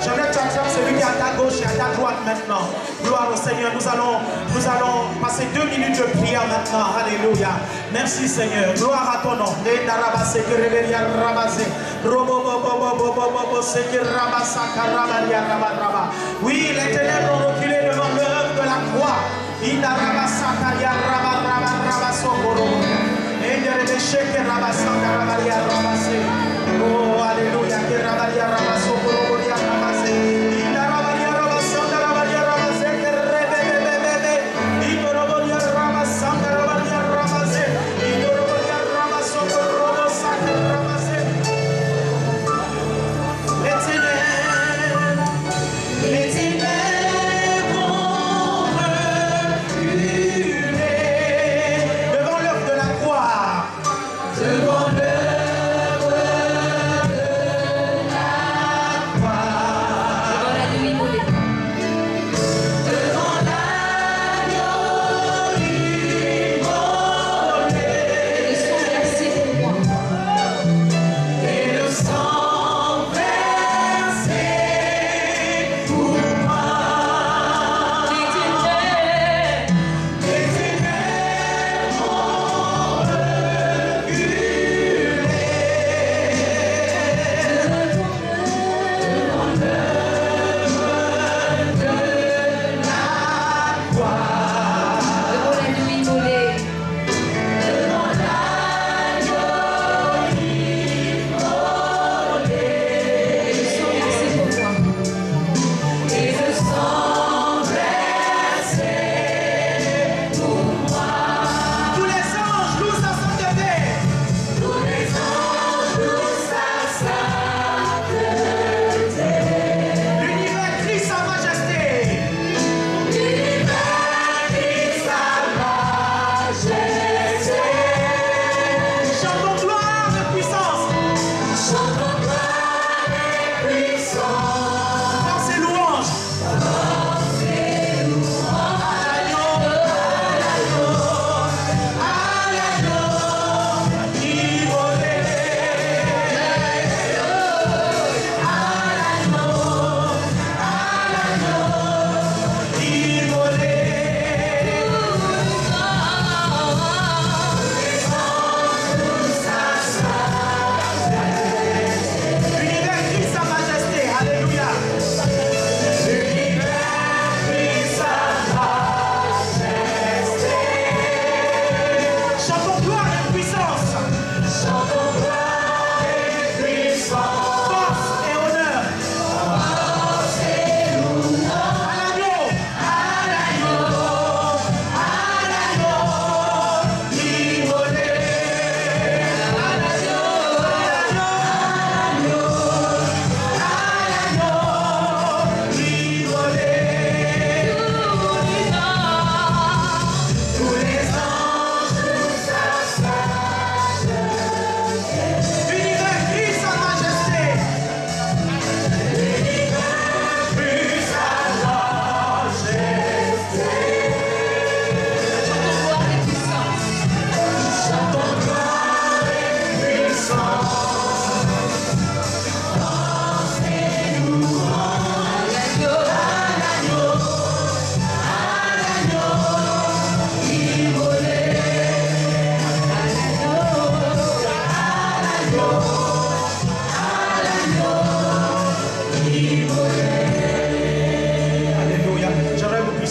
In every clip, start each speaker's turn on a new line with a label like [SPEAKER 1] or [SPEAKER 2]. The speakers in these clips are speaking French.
[SPEAKER 1] J'aimerais que tu attrapes celui qui est à ta gauche et à ta droite maintenant. Gloire au Seigneur. Nous allons passer 2 minutes de prière maintenant. Alléluia. Merci Seigneur. Gloire à ton nom. Oui, les ténèbres ont reculé devant l'œuvre de la croix. Oh, alléluia.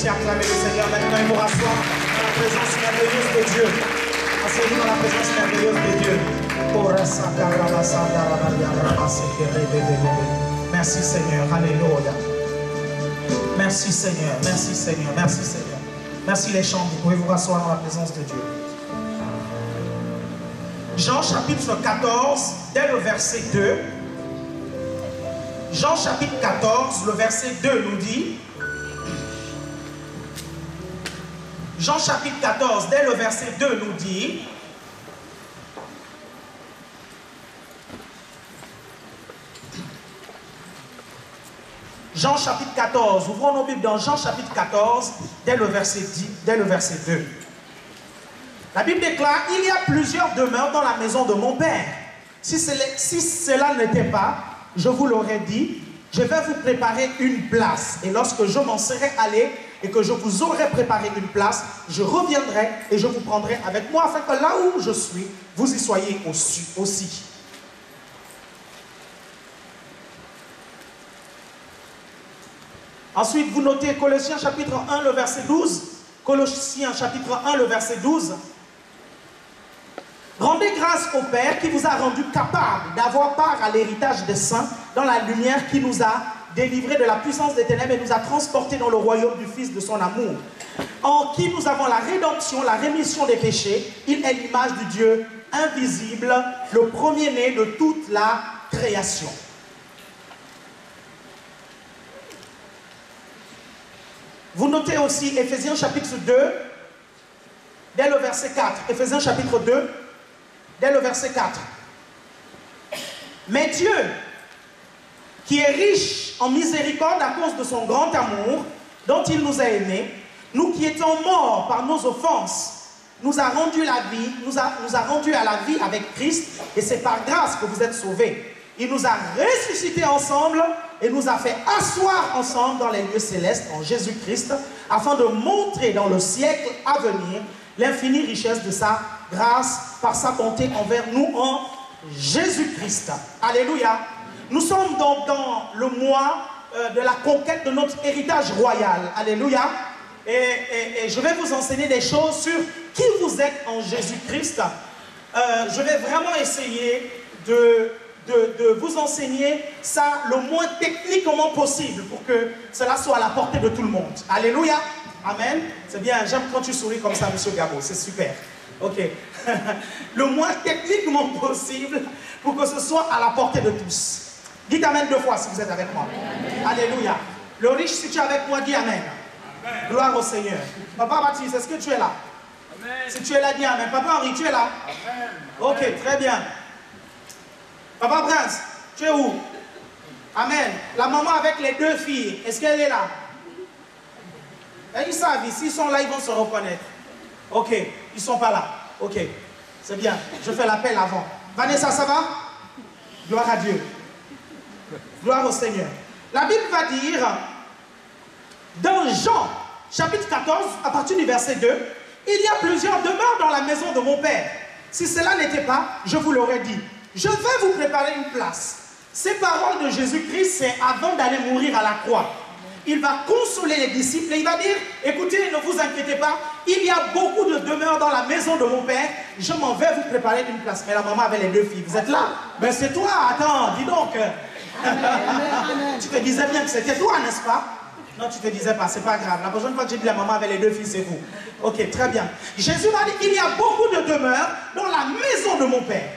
[SPEAKER 1] acclamer le Seigneur. Maintenant, il vous rasseoir dans la présence merveilleuse de Dieu. Asseyez-vous dans la présence merveilleuse de Dieu. Merci Seigneur, alléluia. Merci Seigneur, merci Seigneur, merci Seigneur. Merci les chants, vous pouvez vous rasseoir dans la présence de Dieu. Jean chapitre 14, dès le verset 2. Jean chapitre 14, le verset 2 nous dit. Jean chapitre 14, dès le verset 2 nous dit. Jean chapitre 14, ouvrons nos Bibles dans Jean chapitre 14, dès le verset 2. La Bible déclare, il y a plusieurs demeures dans la maison de mon Père. Si cela n'était pas, je vous l'aurai dit, je vais vous préparer une place. Et lorsque je m'en serai allé et que je vous aurai préparé une place, je reviendrai et je vous prendrai avec moi afin que là où je suis, vous y soyez aussi. Ensuite, vous notez Colossiens chapitre 1, le verset 12. Colossiens chapitre 1, le verset 12. Rendez grâce au Père qui vous a rendu capable d'avoir part à l'héritage des saints dans la lumière, qui nous a délivrés de la puissance des ténèbres et nous a transportés dans le royaume du Fils de son amour, en qui nous avons la rédemption, la rémission des péchés. Il est l'image du Dieu invisible, le premier-né de toute la création. Vous notez aussi Éphésiens chapitre 2, dès le verset 4. Éphésiens chapitre 2, dès le verset 4. Mais Dieu, qui est riche en miséricorde à cause de son grand amour, dont il nous a aimés, nous qui étions morts par nos offenses, nous a rendu la vie, nous a rendu à la vie avec Christ, et c'est par grâce que vous êtes sauvés. Il nous a ressuscités ensemble et nous a fait asseoir ensemble dans les lieux célestes en Jésus-Christ, afin de montrer dans le siècle à venir l'infinie richesse de sa grâce par sa bonté envers nous en Jésus-Christ. Alléluia. Nous sommes donc dans le mois de la conquête de notre héritage royal. Alléluia. Et je vais vous enseigner des choses sur qui vous êtes en Jésus-Christ. Je vais vraiment essayer de vous enseigner ça le moins techniquement possible pour que cela soit à la portée de tout le monde. Alléluia. Amen. C'est bien, j'aime quand tu souris comme ça, monsieur Gabo, c'est super. Ok. Le moins techniquement possible pour que ce soit à la portée de tous. Dites Amen 2 fois si vous êtes avec moi. Amen. Alléluia. Le riche, si tu es avec moi, dis Amen. Amen. Gloire au Seigneur. Papa Baptiste, est-ce que tu es là? Amen. Si tu es là, dis Amen. Papa Henri, tu es là? Amen. Ok, très bien. Papa Prince, tu es où? Amen. La maman avec les 2 filles, est-ce qu'elle est là? Ils savent, s'ils sont là, ils vont se reconnaître. Ok, ils ne sont pas là. Ok, c'est bien. Je fais l'appel avant. Vanessa, ça va? Gloire à Dieu. Gloire au Seigneur. La Bible va dire, dans Jean, chapitre 14, à partir du verset 2, il y a plusieurs demeures dans la maison de mon Père. Si cela n'était pas, je vous l'aurais dit. Je vais vous préparer une place. Ces paroles de Jésus-Christ, c'est avant d'aller mourir à la croix. Il va consoler les disciples et il va dire, écoutez, ne vous inquiétez pas, il y a beaucoup de demeures dans la maison de mon Père, je m'en vais vous préparer une place. Mais la maman avait les 2 filles, vous êtes là? Ben c'est toi, attends, dis donc. Tu te disais bien que c'était toi, n'est-ce pas? Non, tu te disais pas, c'est pas grave. La prochaine fois que j'ai dit la maman avait les 2 filles, c'est vous. Ok, très bien. Jésus m'a dit, il y a beaucoup de demeures dans la maison de mon Père.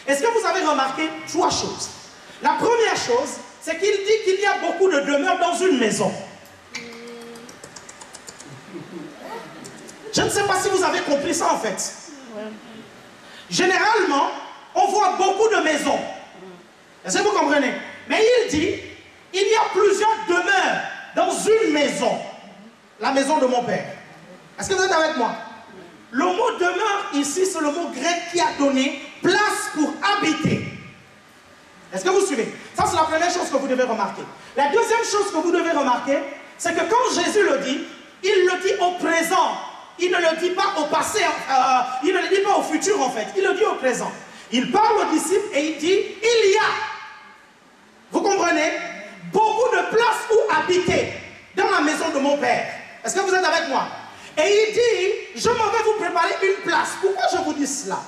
[SPEAKER 1] Est-ce que vous avez remarqué 3 choses? La première chose, c'est qu'il dit qu'il y a beaucoup de demeures dans une maison. Je ne sais pas si vous avez compris ça en fait. Généralement, on voit beaucoup de maisons. Est-ce que vous comprenez? Mais il dit, il y a plusieurs demeures dans une maison. La maison de mon Père. Est-ce que vous êtes avec moi? Le mot demeure ici, c'est le mot grec qui a donné place pour habiter. Est-ce que vous suivez? Ça, c'est la première chose que vous devez remarquer. La deuxième chose que vous devez remarquer, c'est que quand Jésus le dit, il le dit au présent. Il ne le dit pas au passé, il ne le dit pas au futur en fait. Il le dit au présent. Il parle aux disciples et il dit, il y a, vous comprenez, beaucoup de places où habiter dans la maison de mon Père. Est-ce que vous êtes avec moi? Et il dit, je m'en vais vous préparer une place. Pourquoi je vous dis cela?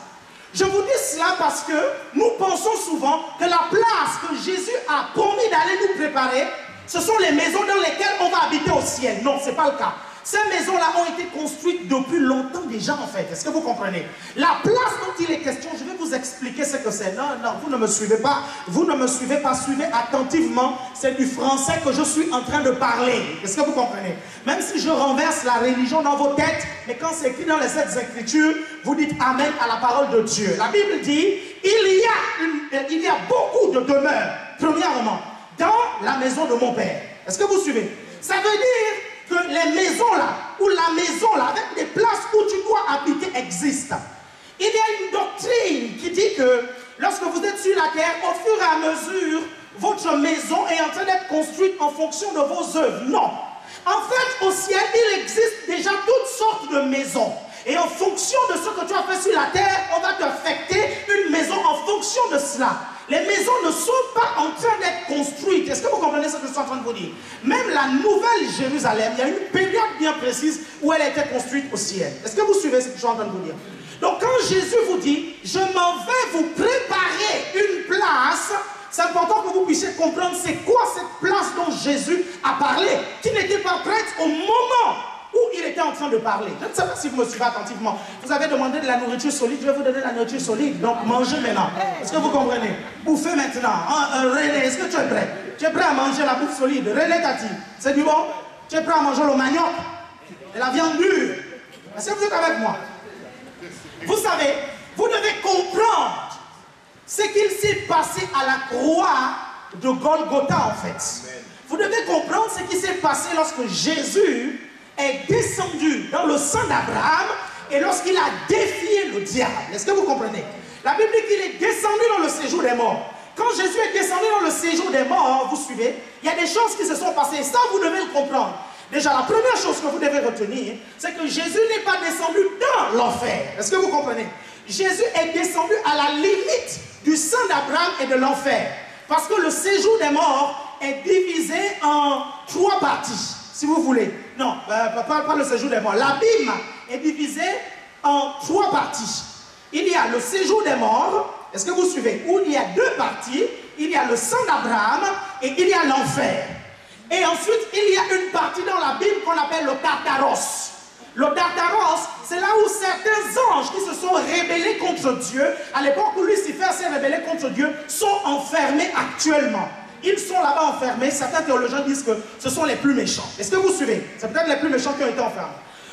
[SPEAKER 1] Je vous dis cela parce que nous pensons souvent que la place que Jésus a promis d'aller nous préparer, ce sont les maisons dans lesquelles on va habiter au ciel. Non, ce n'est pas le cas. Ces maisons-là ont été construites depuis longtemps déjà en fait. Est-ce que vous comprenez? La place dont il est question, je vais vous expliquer ce que c'est. Non, non, vous ne me suivez pas. Vous ne me suivez pas. Suivez attentivement. C'est du français que je suis en train de parler. Est-ce que vous comprenez? Même si je renverse la religion dans vos têtes, mais quand c'est écrit dans les 7 Écritures, vous dites Amen à la parole de Dieu. La Bible dit, il y a beaucoup de demeures, premièrement, dans la maison de mon Père. Est-ce que vous suivez? Ça veut dire que les maisons là, ou la maison là, avec des places où tu dois habiter existent. Il y a une doctrine qui dit que lorsque vous êtes sur la terre, au fur et à mesure votre maison est en train d'être construite en fonction de vos œuvres. Non. En fait, au ciel, il existe déjà toutes sortes de maisons. Et en fonction de ce que tu as fait sur la terre, on va t'affecter une maison en fonction de cela. Les maisons ne sont pas en train d'être construites. Est-ce que vous comprenez ce que je suis en train de vous dire? Même la nouvelle Jérusalem, il y a une période bien précise où elle a été construite au ciel. Est-ce que vous suivez ce que je suis en train de vous dire? Donc quand Jésus vous dit, je m'en vais vous préparer une place, c'est important que vous puissiez comprendre c'est quoi cette place dont Jésus a parlé, qui n'était pas prête au moment où il était en train de parler. Je ne sais pas si vous me suivez attentivement. Vous avez demandé de la nourriture solide, je vais vous donner la nourriture solide. Donc mangez maintenant. Est-ce que vous comprenez? Bouffez maintenant. René, est-ce que tu es prêt? Tu es prêt à manger la bouffe solide? René Tati, c'est du bon? Tu es prêt à manger le manioc et la viande dure? Est-ce que vous êtes avec moi? Vous savez, vous devez comprendre ce qu'il s'est passé à la croix de Golgotha en fait. Vous devez comprendre ce qui s'est passé lorsque Jésus est descendu dans le sang d'Abraham et lorsqu'il a défié le diable. Est-ce que vous comprenez? La Bible dit qu'il est descendu dans le séjour des morts. Quand Jésus est descendu dans le séjour des morts, vous suivez, il y a des choses qui se sont passées. Ça, vous devez le comprendre. Déjà, la première chose que vous devez retenir, c'est que Jésus n'est pas descendu dans l'enfer. Est-ce que vous comprenez? Jésus est descendu à la limite du sang d'Abraham et de l'enfer. Parce que le séjour des morts est divisé en 3 parties. Si vous voulez. Non, pas le séjour des morts. L'abîme est divisé en 3 parties. Il y a le séjour des morts, est-ce que vous suivez? Où il y a 2 parties. Il y a le sang d'Abraham et il y a l'enfer. Et ensuite, il y a une partie dans l'abîme qu'on appelle le Tartaros. Le Tartaros, c'est là où certains anges qui se sont rébellés contre Dieu, à l'époque où Lucifer s'est rébellé contre Dieu, sont enfermés actuellement. Ils sont là-bas enfermés. Certains théologiens disent que ce sont les plus méchants. Est-ce que vous suivez? C'est peut-être les plus méchants qui ont été enfermés.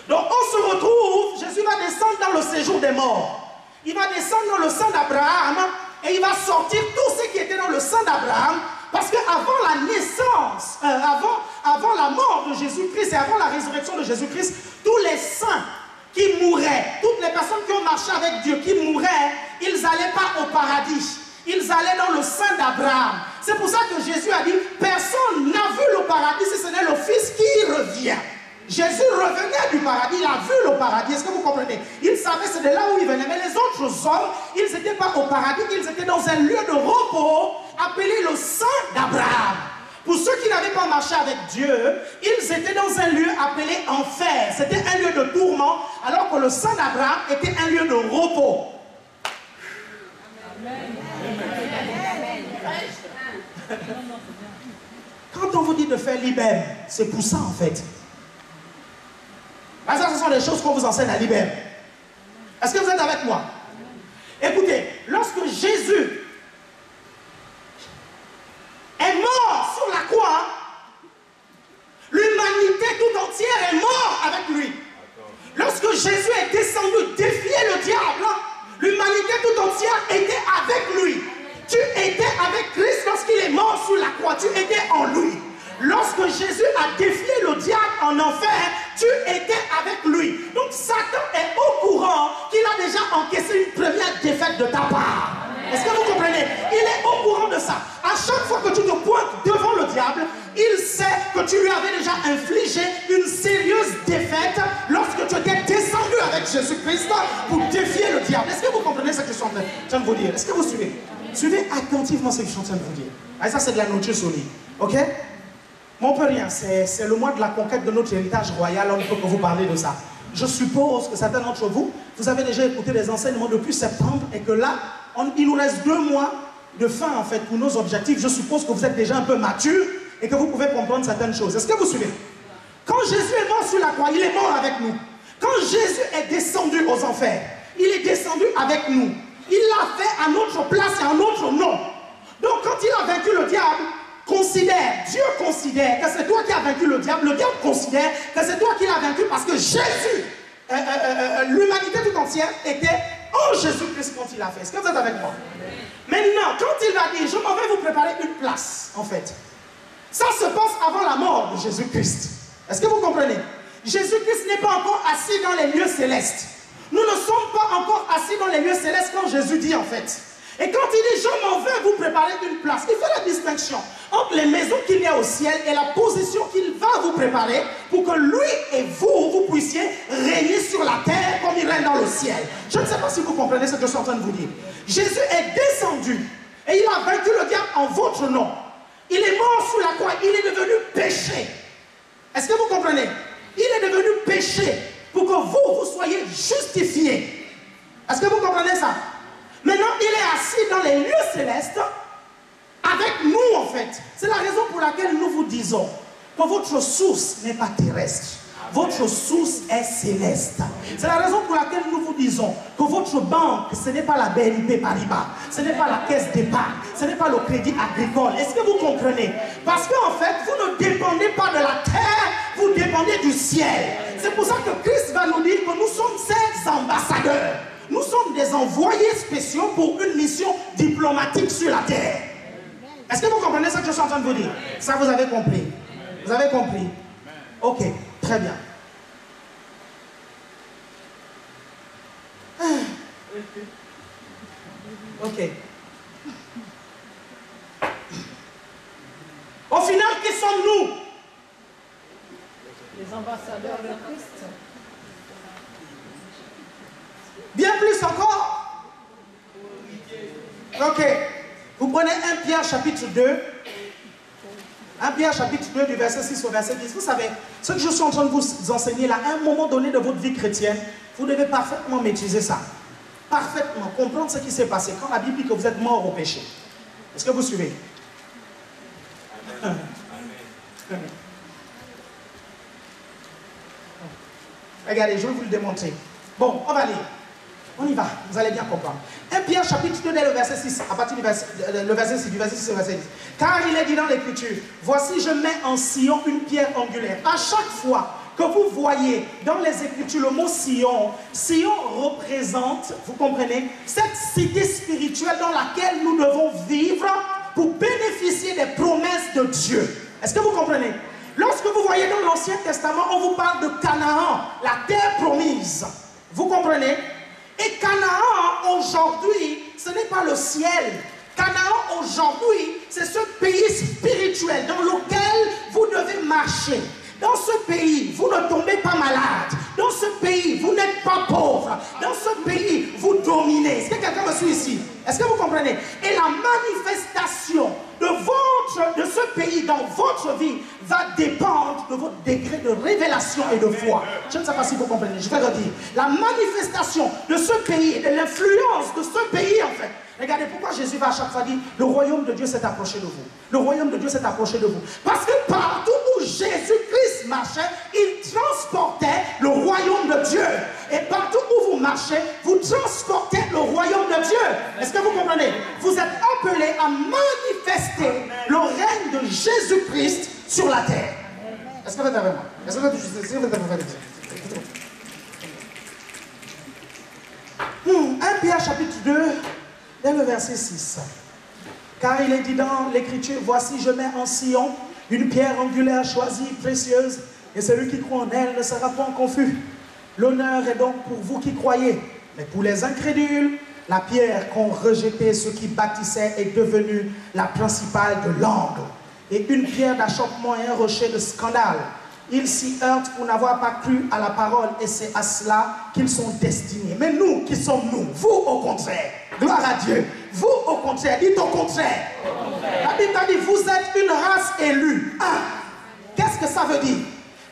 [SPEAKER 1] Donc on se retrouve, Jésus va descendre dans le séjour des morts. Il va descendre dans le sang d'Abraham et il va sortir tout ce qui était dans le sang d'Abraham. Parce qu'avant la naissance, avant la mort de Jésus-Christ et avant la résurrection de Jésus-Christ, tous les saints qui mouraient, toutes les personnes qui ont marché avec Dieu, qui mouraient, ils n'allaient pas au paradis. Ils allaient dans le sein d'Abraham. C'est pour ça que Jésus a dit, personne n'a vu le paradis si ce n'est le Fils qui revient. Jésus revenait du paradis, il a vu le paradis. Est-ce que vous comprenez? Il savait c'est de là où il venait. Mais les autres hommes, ils n'étaient pas au paradis, ils étaient dans un lieu de repos appelé le sein d'Abraham. Pour ceux qui n'avaient pas marché avec Dieu, ils étaient dans un lieu appelé enfer. C'était un lieu de tourment, alors que le sein d'Abraham était un lieu de repos. Amen. Quand on vous dit de faire l'ibem, c'est pour ça en fait. Ça, ce sont des choses qu'on vous enseigne à l'ibem. Est-ce que vous êtes avec moi? Écoutez, lorsque Jésus est mort sur la croix, l'humanité tout entière est morte avec lui. Lorsque Jésus est descendu défier le diable, l'humanité tout entière était avec lui. Tu étais avec Christ lorsqu'il est mort sur la croix, tu étais en lui. Lorsque Jésus a défié le diable en enfer, tu étais avec lui. Donc Satan est au courant qu'il a déjà encaissé une première défaite de ta part. Est-ce que vous comprenez? Il est au courant de ça. À chaque fois que tu te pointes devant le diable, il sait que tu lui avais déjà infligé une sérieuse défaite lorsque tu étais descendu avec Jésus-Christ pour défier le diable. Est-ce que vous comprenez ce que je suis en train de vous dire? Est-ce que vous suivez? Suivez attentivement ce que je suis en train de vous dire. Ah, ça, c'est de la nourriture solide. Ok? Mais on peut rien. C'est le mois de la conquête de notre héritage royal. On ne peut que vous parler de ça. Je suppose que certains d'entre vous, vous avez déjà écouté des enseignements depuis septembre et que là, il nous reste 2 mois de fin en fait pour nos objectifs. Je suppose que vous êtes déjà un peu mature et que vous pouvez comprendre certaines choses. Est-ce que vous suivez? Quand Jésus est mort sur la croix, il est mort avec nous. Quand Jésus est descendu aux enfers, il est descendu avec nous. Il l'a fait à notre place et à notre nom. Donc quand il a vaincu le diable, Dieu considère que c'est toi qui as vaincu le diable considère que c'est toi qui l'as vaincu parce que Jésus, l'humanité tout entière était en Jésus-Christ quand il a fait. Est-ce que vous êtes avec moi? Maintenant, quand il va dire, je m'en vais vous préparer une place, en fait, ça se passe avant la mort de Jésus-Christ. Est-ce que vous comprenez? Jésus-Christ n'est pas encore assis dans les lieux célestes. Nous ne sommes pas encore assis dans les lieux célestes quand Jésus dit, en fait. Et quand il dit je m'en vais vous préparer une place, il fait la distinction entre les maisons qu'il y a au ciel et la position qu'il va vous préparer pour que lui et vous puissiez régner sur la terre comme il règne dans le ciel. Je ne sais pas si vous comprenez ce que je suis en train de vous dire. Jésus est descendu et il a vaincu le diable en votre nom. Il est mort sur la croix, il est devenu péché. Est-ce que vous comprenez? Il est devenu péché pour que vous soyez justifiés. Est-ce que vous comprenez ça? Maintenant, il est assis dans les lieux célestes avec nous en fait. C'est la raison pour laquelle nous vous disons que votre source n'est pas terrestre. Votre source est céleste. C'est la raison pour laquelle nous vous disons que votre banque, ce n'est pas la BNP Paribas, ce n'est pas la caisse d'épargne, ce n'est pas le crédit agricole. Est-ce que vous comprenez? Parce qu'en fait, vous ne dépendez pas de la terre, vous dépendez du ciel. C'est pour ça que Christ va nous dire que nous sommes ses ambassadeurs. Nous sommes des envoyés spéciaux pour une mission diplomatique sur la terre. Est-ce que vous comprenez ce que je suis en train de vous dire? Ça, vous avez compris? Vous avez compris? Ok, très bien. Ok. Au final, qui sommes-nous?
[SPEAKER 2] Les ambassadeurs de Christ.
[SPEAKER 1] Bien plus encore. Ok. Vous prenez 1 Pierre chapitre 2. 1 Pierre chapitre 2 du verset 6 au verset 10. Vous savez, ce que je suis en train de vous enseigner là, à un moment donné de votre vie chrétienne, vous devez parfaitement maîtriser ça. Parfaitement comprendre ce qui s'est passé quand la Bible dit que vous êtes mort au péché. Est-ce que vous suivez? Regardez, je vais vous le démontrer. Bon, on va lire. On y va, vous allez bien comprendre. 1 Pierre chapitre 2, dès le verset 6, à partir du verset 6, du verset 6 au verset 10. Car il est dit dans l'Écriture, voici je mets en Sion une pierre angulaire. À chaque fois que vous voyez dans les Écritures le mot Sion, Sion représente, vous comprenez, cette cité spirituelle dans laquelle nous devons vivre pour bénéficier des promesses de Dieu. Est-ce que vous comprenez? Lorsque vous voyez dans l'Ancien Testament, on vous parle de Canaan, la terre promise. Vous comprenez? Et Canaan, aujourd'hui, ce n'est pas le ciel. Canaan, aujourd'hui, c'est ce pays spirituel dans lequel vous devez marcher. Dans ce pays, vous ne tombez pas malade. Dans ce pays, vous n'êtes pas pauvre. Dans ce pays, vous dominez. Est-ce que quelqu'un me suit ici? Est-ce que vous comprenez? Et la manifestation de ce pays dans votre vie va dépendre de votre degré de révélation et de foi. Je ne sais pas si vous comprenez, je vais le dire. La manifestation de ce pays et de l'influence de ce pays en fait. Regardez pourquoi Jésus va à chaque fois dire le royaume de Dieu s'est approché de vous. Le royaume de Dieu s'est approché de vous. Parce que partout où Jésus-Christ marchait, il transportait le royaume de Dieu. Et partout où vous marchez, vous transportez le royaume de Dieu. Est-ce que vous comprenez? Vous êtes appelés à manifester le règne de Jésus-Christ sur la terre. Est-ce que vous êtes avec moi? Est-ce que vous êtes avec moi? 1 Pierre chapitre 2, dès le verset 6. Car il est dit dans l'Écriture, voici je mets en Sion une pierre angulaire choisie, précieuse, et celui qui croit en elle ne sera point confus. L'honneur est donc pour vous qui croyez, mais pour les incrédules, la pierre qu'ont rejetée ceux qui bâtissaient est devenue la principale de l'angle, et une pierre d'achoppement et un rocher de scandale. Ils s'y heurtent pour n'avoir pas cru à la parole, et c'est à cela qu'ils sont destinés. Mais nous, qui sommes-nous? Vous, au contraire. Gloire à Dieu. Vous, au contraire. Dites au contraire. La Bible a dit, vous êtes une race élue. 1. Qu'est-ce que ça veut dire?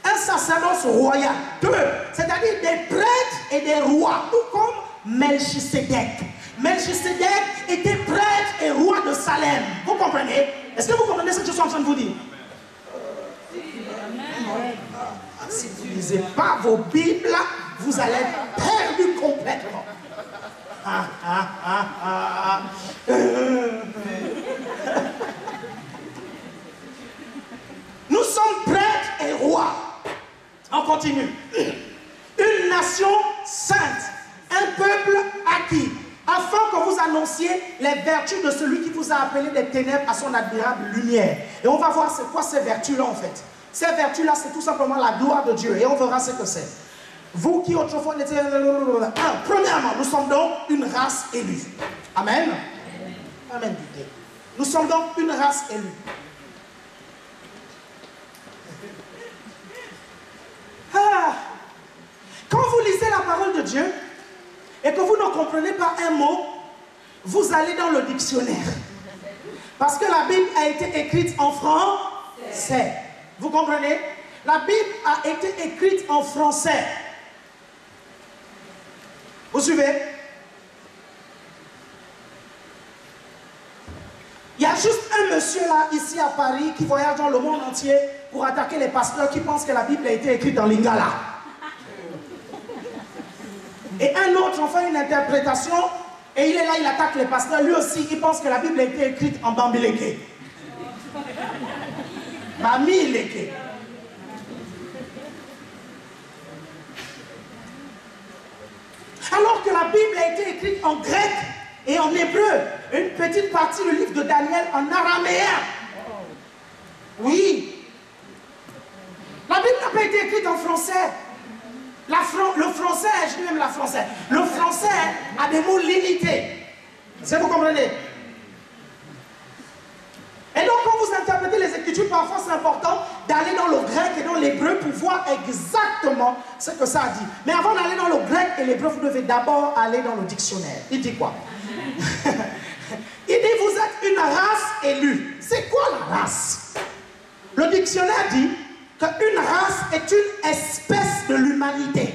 [SPEAKER 1] Un sacerdoce royal. 2. C'est-à-dire des prêtres et des rois. Tout comme Melchisédek. Melchisédek était prêtre et roi de Salem. Vous comprenez? Est-ce que vous comprenez ce que je suis en train de vous dire? Si vous ne lisez pas vos Bibles, vous allez être perdus complètement. Nous sommes prêtres et rois. On continue. Une nation sainte, un peuple acquis, afin que vous annonciez les vertus de celui qui vous a appelé des ténèbres à son admirable lumière. Et on va voir c'est quoi ces vertus-là en fait. Ces vertus-là, c'est tout simplement la gloire de Dieu. Et on verra ce que c'est. Vous qui autrefois n'étiez... Premièrement, nous sommes donc une race élue. Amen. même douter. Nous sommes donc une race élue. Quand vous lisez la parole de Dieu et que vous ne comprenez pas un mot, vous allez dans le dictionnaire. Parce que la Bible a été écrite en français. Vous comprenez? La Bible a été écrite en français. Vous suivez? Il y a juste un monsieur là, ici à Paris, qui voyage dans le monde entier pour attaquer les pasteurs qui pensent que la Bible a été écrite en lingala. Et un autre en fait une interprétation, et il est là, il attaque les pasteurs. Lui aussi, il pense que la Bible a été écrite en bambileke. Bamileke. Alors que la Bible a été écrite en grec et en hébreu, une petite partie du livre de Daniel en araméen. Oui. La Bible n'a pas été écrite en français. Le français, je dis même la français, le français a des mots limités. Est-ce que vous comprenez? Et donc quand vous interprétez les Écritures, parfois c'est important d'aller dans le grec et dans l'hébreu pour voir exactement ce que ça dit. Mais avant d'aller dans le grec et l'hébreu, vous devez d'abord aller dans le dictionnaire. Il dit quoi? Il dit vous êtes une race élue. C'est quoi la race? Le dictionnaire dit qu'une race est une espèce de l'humanité.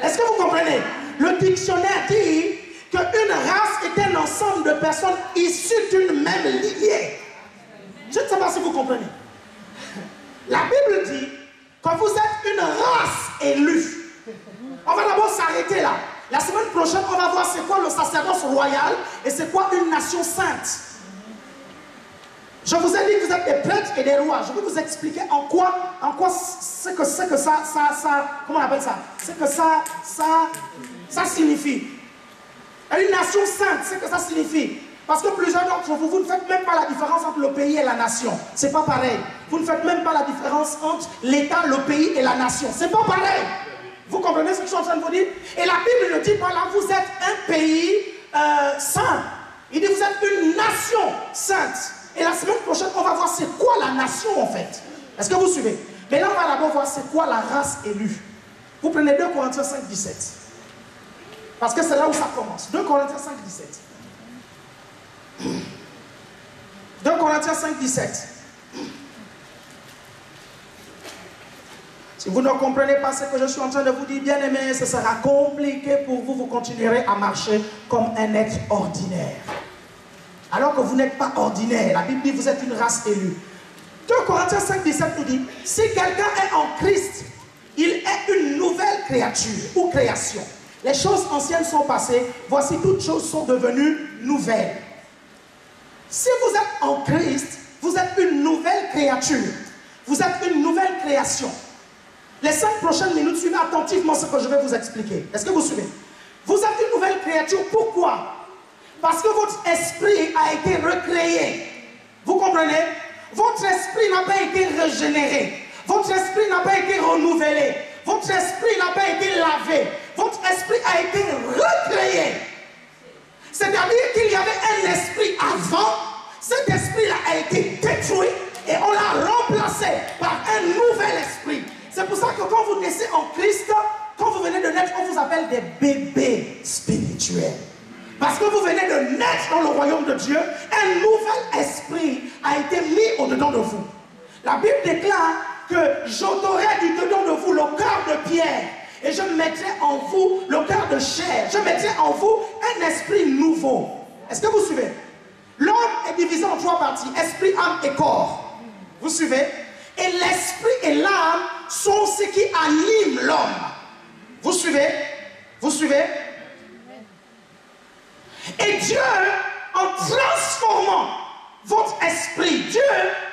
[SPEAKER 1] Est-ce que vous comprenez? Le dictionnaire dit qu'une race est un ensemble de personnes issues d'une même lignée. Je ne sais pas si vous comprenez. La Bible dit que vous êtes une race élue. On va d'abord s'arrêter là. La semaine prochaine, on va voir c'est quoi le sacerdoce royal et c'est quoi une nation sainte. Je vous ai dit que vous êtes des prêtres et des rois. Je vais vous expliquer en quoi c'est que ça, comment on appelle ça? C'est que ça signifie. Une nation sainte, c'est que ça signifie. Parce que plusieurs d'entre vous, vous ne faites même pas la différence entre le pays et la nation. C'est pas pareil. Vous ne faites même pas la différence entre l'État, le pays et la nation. C'est pas pareil. Vous comprenez ce que je suis en train de vous dire? Et la Bible ne dit pas là, vous êtes un pays saint. Il dit vous êtes une nation sainte. Et la semaine prochaine, on va voir c'est quoi la nation en fait. Est-ce que vous suivez? Mais là, on va d'abord voir c'est quoi la race élue. Vous prenez 2 Corinthiens 5, 17. Parce que c'est là où ça commence. 2 Corinthiens 5, 17. 2 Corinthiens 5, 17. Si vous ne comprenez pas ce que je suis en train de vous dire, bien aimé, ce sera compliqué pour vous. Vous continuerez à marcher comme un être ordinaire. Alors que vous n'êtes pas ordinaire. La Bible dit que vous êtes une race élue. 2 Corinthiens 5, 17 nous dit, si quelqu'un est en Christ, il est une nouvelle créature ou création. Les choses anciennes sont passées, voici toutes choses sont devenues nouvelles. Si vous êtes en Christ, vous êtes une nouvelle créature. Vous êtes une nouvelle création. Les 5 prochaines minutes, suivez attentivement ce que je vais vous expliquer. Est-ce que vous suivez? Vous êtes une nouvelle créature, pourquoi? Parce que votre esprit a été recréé. Vous comprenez? Votre esprit n'a pas été régénéré. Votre esprit n'a pas été renouvelé. Votre esprit n'a pas été lavé. Votre esprit a été recréé. C'est-à-dire qu'il y avait un esprit avant. Cet esprit-là a été détruit et on l'a remplacé par un nouvel esprit. C'est pour ça que quand vous naissez en Christ, quand vous venez de naître, on vous appelle des bébés spirituels. Parce que vous venez de naître dans le royaume de Dieu, un nouvel esprit a été mis au-dedans de vous. La Bible déclare que j'ôterai du dedans de vous le cœur de pierre et je mettrai en vous le cœur de chair. Je mettrai en vous un esprit nouveau. Est-ce que vous suivez? L'homme est divisé en 3 parties, esprit, âme et corps. Vous suivez? Et l'esprit et l'âme sont ce qui anime l'homme. Vous suivez? Vous suivez? Et Dieu, en transformant votre esprit, Dieu,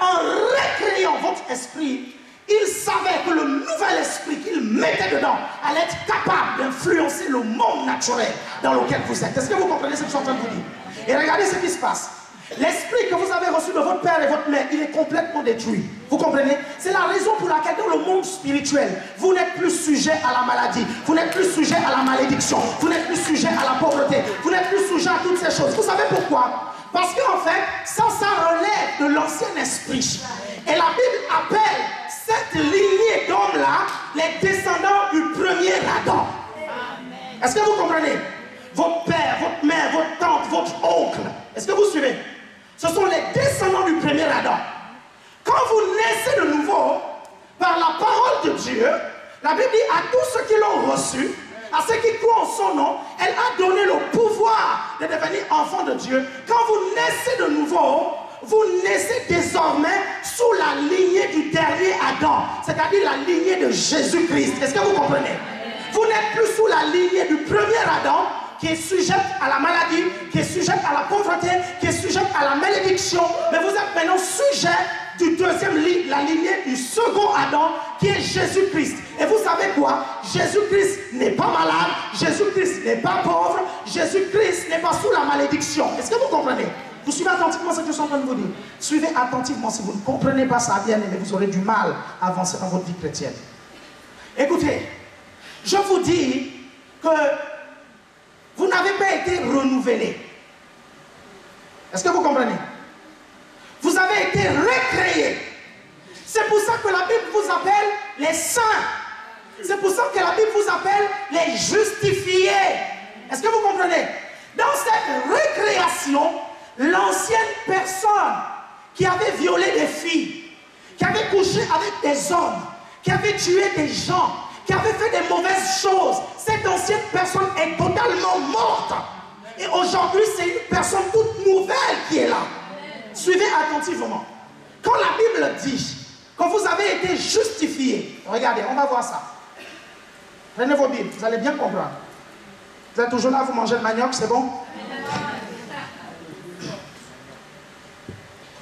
[SPEAKER 1] en recréant votre esprit, il savait que le nouvel esprit qu'il mettait dedans allait être capable d'influencer le monde naturel dans lequel vous êtes. Est-ce que vous comprenez ce que je suis en train de vous dire? Et regardez ce qui se passe. L'esprit que vous avez reçu de votre père et votre mère, il est complètement détruit. Vous comprenez? C'est la raison pour laquelle dans le monde spirituel, vous n'êtes plus sujet à la maladie, vous n'êtes plus sujet à la malédiction, vous n'êtes plus sujet à la pauvreté, vous n'êtes plus sujet à toutes ces choses. Vous savez pourquoi? Parce qu'en fait, ça relève de l'ancien esprit. Et la Bible appelle cette lignée d'hommes-là les descendants du premier Adam. Est-ce que vous comprenez? Votre père, votre mère, votre tante, votre oncle. Est-ce que vous suivez? Ce sont les descendants du premier Adam. Quand vous naissez de nouveau, par la parole de Dieu, la Bible dit à tous ceux qui l'ont reçu, à ceux qui croient en son nom, elle a donné le pouvoir de devenir enfants de Dieu. Quand vous naissez de nouveau, vous naissez désormais sous la lignée du dernier Adam, c'est-à-dire la lignée de Jésus-Christ. Est-ce que vous comprenez? Vous n'êtes plus sous la lignée du premier Adam, qui est sujette à la maladie, qui est sujette à la pauvreté, qui est sujette à la malédiction, mais vous êtes maintenant sujet du deuxième la lignée du second Adam, qui est Jésus-Christ. Et vous savez quoi? Jésus-Christ n'est pas malade, Jésus-Christ n'est pas pauvre, Jésus-Christ n'est pas sous la malédiction. Est-ce que vous comprenez? Vous suivez attentivement ce que je suis en train de vous dire. Suivez attentivement. Si vous ne comprenez pas ça, bien aimé, vous aurez du mal à avancer dans votre vie chrétienne. Écoutez, je vous dis que vous n'avez pas été renouvelé. Est-ce que vous comprenez? Vous avez été recréé. C'est pour ça que la Bible vous appelle les saints. C'est pour ça que la Bible vous appelle les justifiés. Est-ce que vous comprenez? Dans cette récréation, l'ancienne personne qui avait violé des filles, qui avait couché avec des hommes, qui avait tué des gens, qui avait fait des mauvaises choses, cette ancienne personne est totalement morte. Et aujourd'hui, c'est une personne toute nouvelle qui est là. Suivez attentivement. Quand la Bible dit que vous avez été justifiés, regardez, on va voir ça. Prenez vos Bibles, vous allez bien comprendre. Vous êtes toujours là, vous mangez le manioc, c'est bon?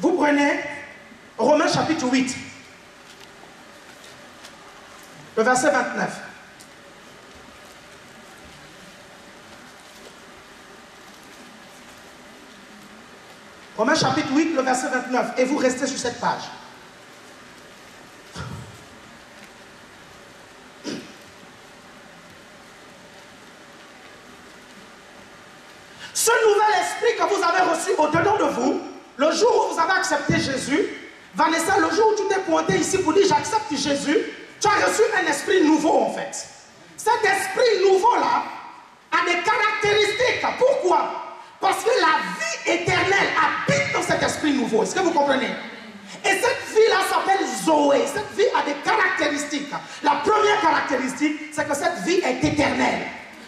[SPEAKER 1] Vous prenez Romains chapitre 8, le verset 29. Romains chapitre 8, le verset 29. Et vous restez sur cette page. Ce nouvel esprit que vous avez reçu au-dedans de vous, le jour où vous avez accepté Jésus, Vanessa, le jour où tu t'es pointé ici pour dire j'accepte Jésus, tu as reçu un esprit nouveau en fait. Cet esprit nouveau-là a des caractéristiques. Pourquoi? Parce que la vie éternelle habite dans cet esprit nouveau. Est-ce que vous comprenez? Et cette vie-là s'appelle Zoé. Cette vie a des caractéristiques. La première caractéristique, c'est que cette vie est éternelle.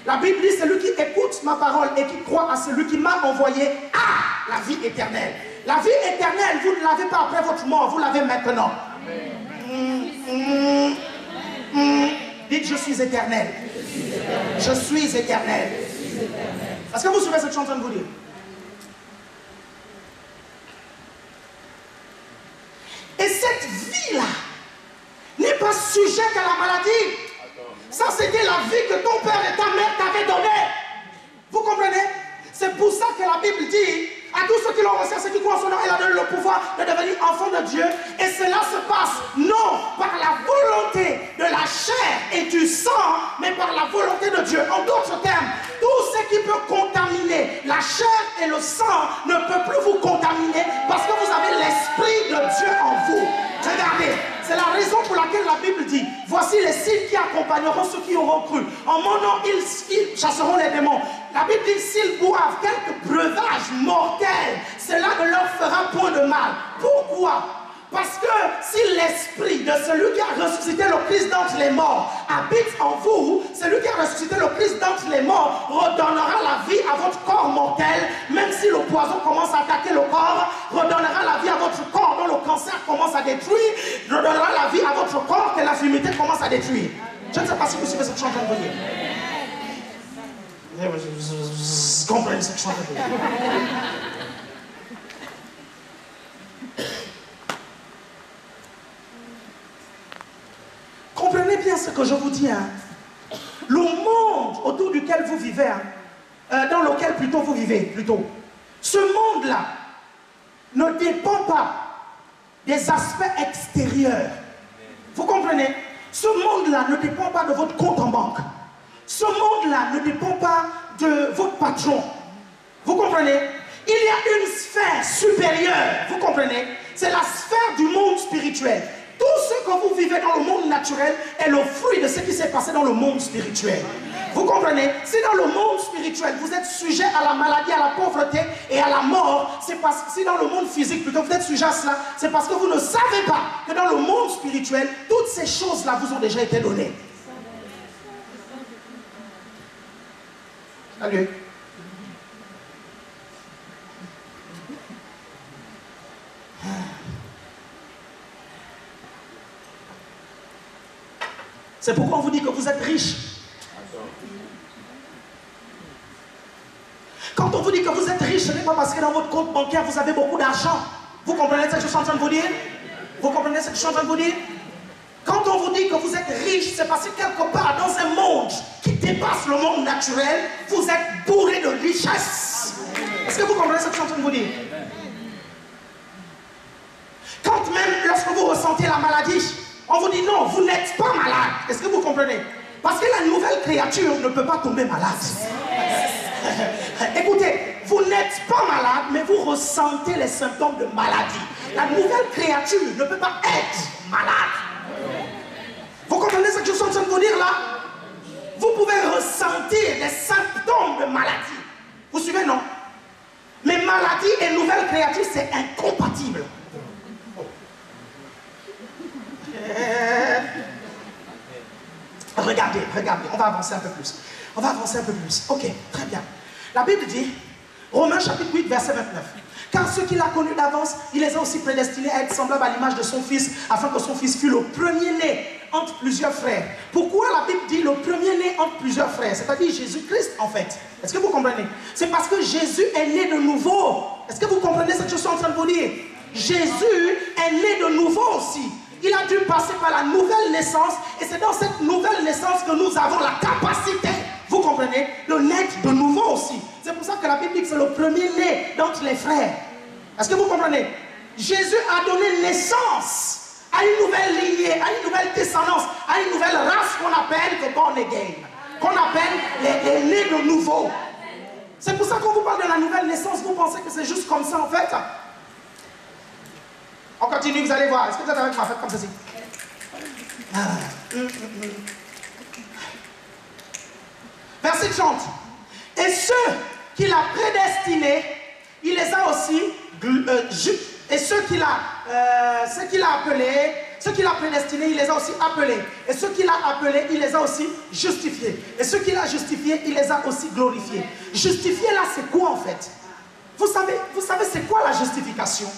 [SPEAKER 1] La Bible dit, celui qui écoute ma parole et qui croit à celui qui m'a envoyé a la vie éternelle. La vie éternelle, vous ne l'avez pas après votre mort, vous l'avez maintenant. Dites, je suis éternel. Je suis éternel. Est-ce que vous suivez ce que je suis en train de vous dire? Et cette vie-là n'est pas sujette à la maladie. Ça, c'était la vie que ton père et ta mère t'avaient donnée. Vous comprenez? C'est pour ça que la Bible dit à tous ceux qui l'ont reçu, à ceux qui croient en son nom, elle a donné le pouvoir de devenir enfant de Dieu. Et cela se passe non par la volonté de la chair et du sang, mais par la volonté de Dieu. En d'autres termes, tout ce qui peut contaminer la chair et le sang ne peut plus vous contaminer parce que vous avez l'Esprit de Dieu en vous. Regardez, c'est la raison pour laquelle la Bible dit, voici les signes qui accompagneront ceux qui auront cru. En mon nom, ils chasseront les démons. La Bible dit, s'ils boivent quelques breuvages mortels, cela ne leur fera point de mal. Pourquoi? Parce que si l'esprit de celui qui a ressuscité le Christ d'entre les morts habite en vous, celui qui a ressuscité le Christ d'entre les morts redonnera la vie à votre corps mortel, même si le poison commence à attaquer le corps, redonnera la vie à votre corps dont le cancer commence à détruire, redonnera la vie à votre corps que l'infirmité commence à détruire. Je ne sais pas si vous suivez ce que je suis en train de vous dire. Vous comprenez ce que je suis en train de vous dire. Comprenez bien ce que je vous dis. Hein. Le monde autour duquel vous vivez, dans lequel plutôt vous vivez, ce monde-là ne dépend pas des aspects extérieurs. Vous comprenez? Ce monde-là ne dépend pas de votre compte en banque. Ce monde-là ne dépend pas de votre patron. Vous comprenez? Il y a une sphère supérieure. Vous comprenez? C'est la sphère du monde spirituel. Tout ce que vous vivez dans le monde naturel est le fruit de ce qui s'est passé dans le monde spirituel. Vous comprenez? Si dans le monde spirituel, vous êtes sujet à la maladie, à la pauvreté et à la mort, c'est parce que si dans le monde physique, plutôt vous êtes sujet à cela, c'est parce que vous ne savez pas que dans le monde spirituel, toutes ces choses-là vous ont déjà été données. Salut. C'est pourquoi on vous dit que vous êtes riche. Quand on vous dit que vous êtes riche, ce n'est pas parce que dans votre compte bancaire, vous avez beaucoup d'argent. Vous comprenez ce que je suis en train de vous dire? Vous comprenez ce que je suis en train de vous dire? Quand on vous dit que vous êtes riche, c'est parce que quelque part, dans un monde qui dépasse le monde naturel, vous êtes bourré de richesse. Est-ce que vous comprenez ce que je suis en train de vous dire? Quand même, lorsque vous ressentez la maladie, on vous dit non, vous n'êtes pas malade. Est-ce que vous comprenez? Parce que la nouvelle créature ne peut pas tomber malade. Écoutez, vous n'êtes pas malade, mais vous ressentez les symptômes de maladie. La nouvelle créature ne peut pas être malade. Vous comprenez ce que je suis en train de vous dire là? Vous pouvez ressentir les symptômes de maladie. Vous suivez, non? Mais maladie et nouvelle créature, c'est incompatible. Regardez, on va avancer un peu plus. On va avancer un peu plus. Ok, très bien. La Bible dit, Romains chapitre 8, verset 29. Car ceux qu'il a connus d'avance, il les a aussi prédestinés à être semblables à l'image de son Fils, afin que son Fils fût le premier-né entre plusieurs frères. Pourquoi la Bible dit le premier-né entre plusieurs frères? C'est-à-dire Jésus-Christ en fait. Est-ce que vous comprenez? C'est parce que Jésus est né de nouveau. Est-ce que vous comprenez ce que je suis en train de vous dire? Jésus est né de nouveau aussi. Il a dû passer par la nouvelle naissance et c'est dans cette nouvelle naissance que nous avons la capacité, vous comprenez, de naître de nouveau aussi. C'est pour ça que la Bible dit que c'est le premier-né d'entre les frères. Est-ce que vous comprenez? Jésus a donné naissance à une nouvelle lignée, à une nouvelle descendance, à une nouvelle race qu'on appelle the born again, qu'on appelle les nés de nouveau. C'est pour ça qu'on vous parle de la nouvelle naissance, vous pensez que c'est juste comme ça en fait? On continue, vous allez voir. Est-ce que vous êtes avec moi? Faites comme ceci. Verset 30. Et ceux qu'il a prédestinés, il les a aussi, et ceux qu'il a appelés, ceux qu'il a prédestinés, il les a aussi appelés. Et ceux qu'il a appelés, il les a aussi justifiés. Et ceux qu'il a justifiés, il les a aussi glorifiés. Justifier là, c'est quoi en fait? Vous savez c'est quoi la justification?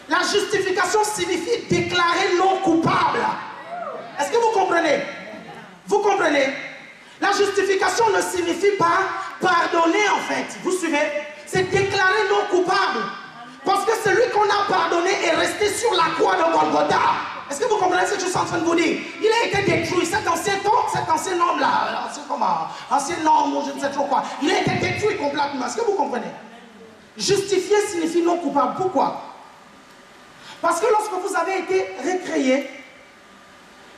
[SPEAKER 1] La justification signifie déclarer non coupable. Est-ce que vous comprenez? Vous comprenez? La justification ne signifie pas pardonner en fait. Vous suivez? C'est déclarer non coupable. Parce que celui qu'on a pardonné est resté sur la croix de Golgotha. Est-ce que vous comprenez ce que je suis en train de vous dire? Il a été détruit. Cet ancien homme là, ancien homme ou je ne sais trop quoi, il a été détruit complètement. Est-ce que vous comprenez? Justifier signifie non coupable. Pourquoi? Parce que lorsque vous avez été recréé,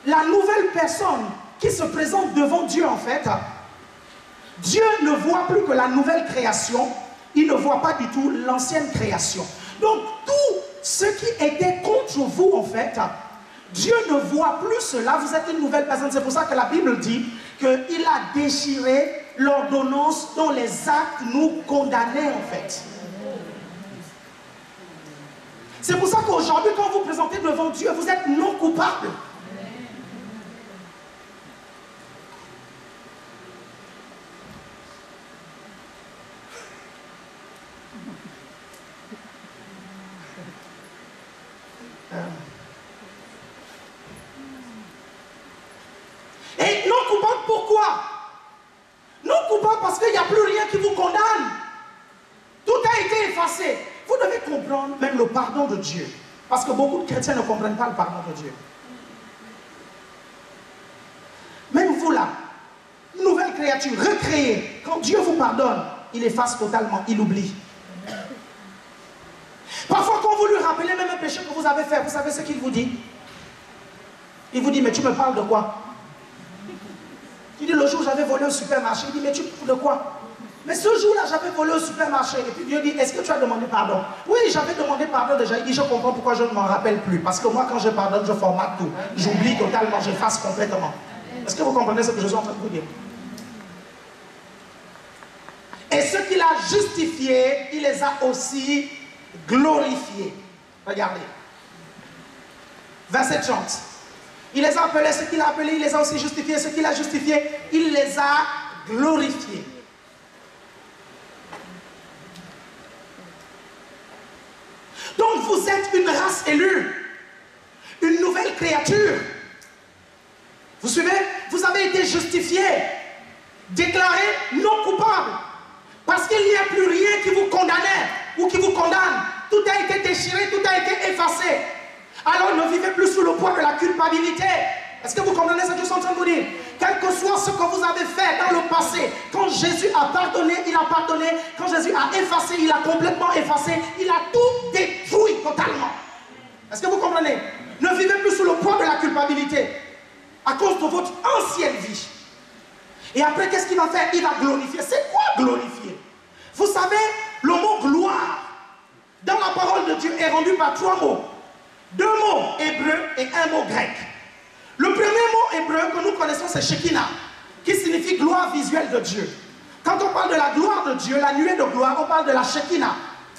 [SPEAKER 1] la nouvelle personne qui se présente devant Dieu en fait, Dieu ne voit plus que la nouvelle création, il ne voit pas du tout l'ancienne création. Donc tout ce qui était contre vous en fait, Dieu ne voit plus cela, vous êtes une nouvelle personne. C'est pour ça que la Bible dit qu'il a déchiré l'ordonnance dont les actes nous condamnaient en fait. C'est pour ça qu'aujourd'hui, quand vous vous présentez devant Dieu, vous êtes non coupable. Et non coupable pourquoi? Non coupable parce qu'il n'y a plus rien qui vous condamne. Tout a été effacé. Vous devez comprendre même le pardon de Dieu. Parce que beaucoup de chrétiens ne comprennent pas le pardon de Dieu. Même vous là, nouvelle créature, recréée, quand Dieu vous pardonne, il efface totalement, il oublie. Parfois, quand vous lui rappelez même un péché que vous avez fait, vous savez ce qu'il vous dit? Il vous dit, mais tu me parles de quoi? Il dit, le jour où j'avais volé au supermarché. Il dit, mais tu parles de quoi? Mais ce jour-là, j'avais volé au supermarché. Et puis Dieu dit, est-ce que tu as demandé pardon? Oui, j'avais demandé pardon déjà. Il dit, je comprends pourquoi je ne m'en rappelle plus. Parce que moi, quand je pardonne, je formate tout. J'oublie totalement, j'efface complètement. Est-ce que vous comprenez ce que je suis en train de vous dire? Et ceux qu'il a justifiés, il les a aussi glorifiés. Regardez. Verset 30. Il les a appelés, ce qu'il a appelés, il les a aussi justifiés. Ce qu'il a justifiés, il les a glorifiés. Donc vous êtes une race élue, une nouvelle créature. Vous suivez? Vous avez été justifiés, déclarés non coupables. Parce qu'il n'y a plus rien qui vous condamnait ou qui vous condamne. Tout a été déchiré, tout a été effacé. Alors ne vivez plus sous le poids de la culpabilité. Est-ce que vous comprenez ce que je suis en train de vous dire? Quel que soit ce que vous avez fait dans le passé, quand Jésus a pardonné, il a pardonné. Quand Jésus a effacé, il a complètement effacé. Il a tout détruit totalement. Est-ce que vous comprenez? Ne vivez plus sous le poids de la culpabilité à cause de votre ancienne vie. Et après, qu'est-ce qu'il va faire? Il va glorifier. C'est quoi glorifier? Vous savez, le mot gloire, dans la parole de Dieu, est rendu par 3 mots. 2 mots hébreux et 1 mot grec. Le premier mot hébreu que nous connaissons, c'est Shekinah, qui signifie gloire visuelle de Dieu. Quand on parle de la gloire de Dieu, la nuée de gloire, on parle de la Shekinah.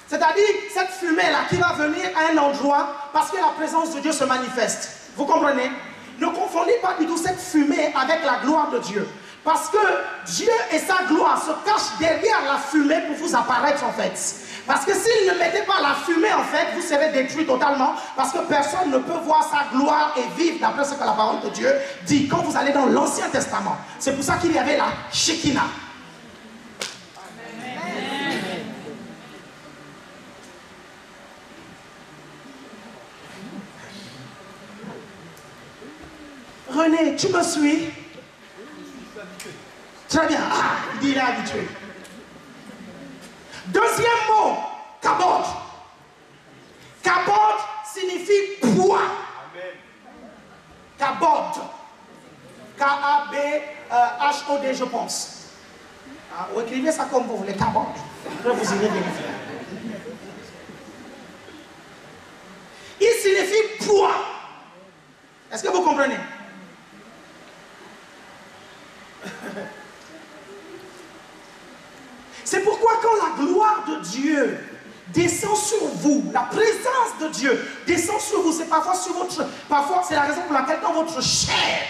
[SPEAKER 1] C'est-à-dire cette fumée-là qui va venir à un endroit parce que la présence de Dieu se manifeste. Vous comprenez? Ne confondez pas du tout cette fumée avec la gloire de Dieu. Parce que Dieu et sa gloire se cachent derrière la fumée pour vous apparaître en fait. Parce que s'il ne mettait pas la fumée en fait, vous serez détruit totalement. Parce que personne ne peut voir sa gloire et vivre d'après ce que la parole de Dieu dit. Quand vous allez dans l'Ancien Testament, c'est pour ça qu'il y avait la Shekinah. René, tu me suis? Très bien. Ah, il dit il est habitué. Deuxième mot, kabod. Kabod signifie poids. Kabod. K-A-B-H-O-D, je pense. Ah, vous écrivez ça comme vous voulez, kabod. Après, vous irez vérifier. Il signifie poids. Est-ce que vous comprenez? C'est pourquoi quand la gloire de Dieu descend sur vous, la présence de Dieu descend sur vous, c'est parfois sur votre... Parfois, c'est la raison pour laquelle dans votre chair,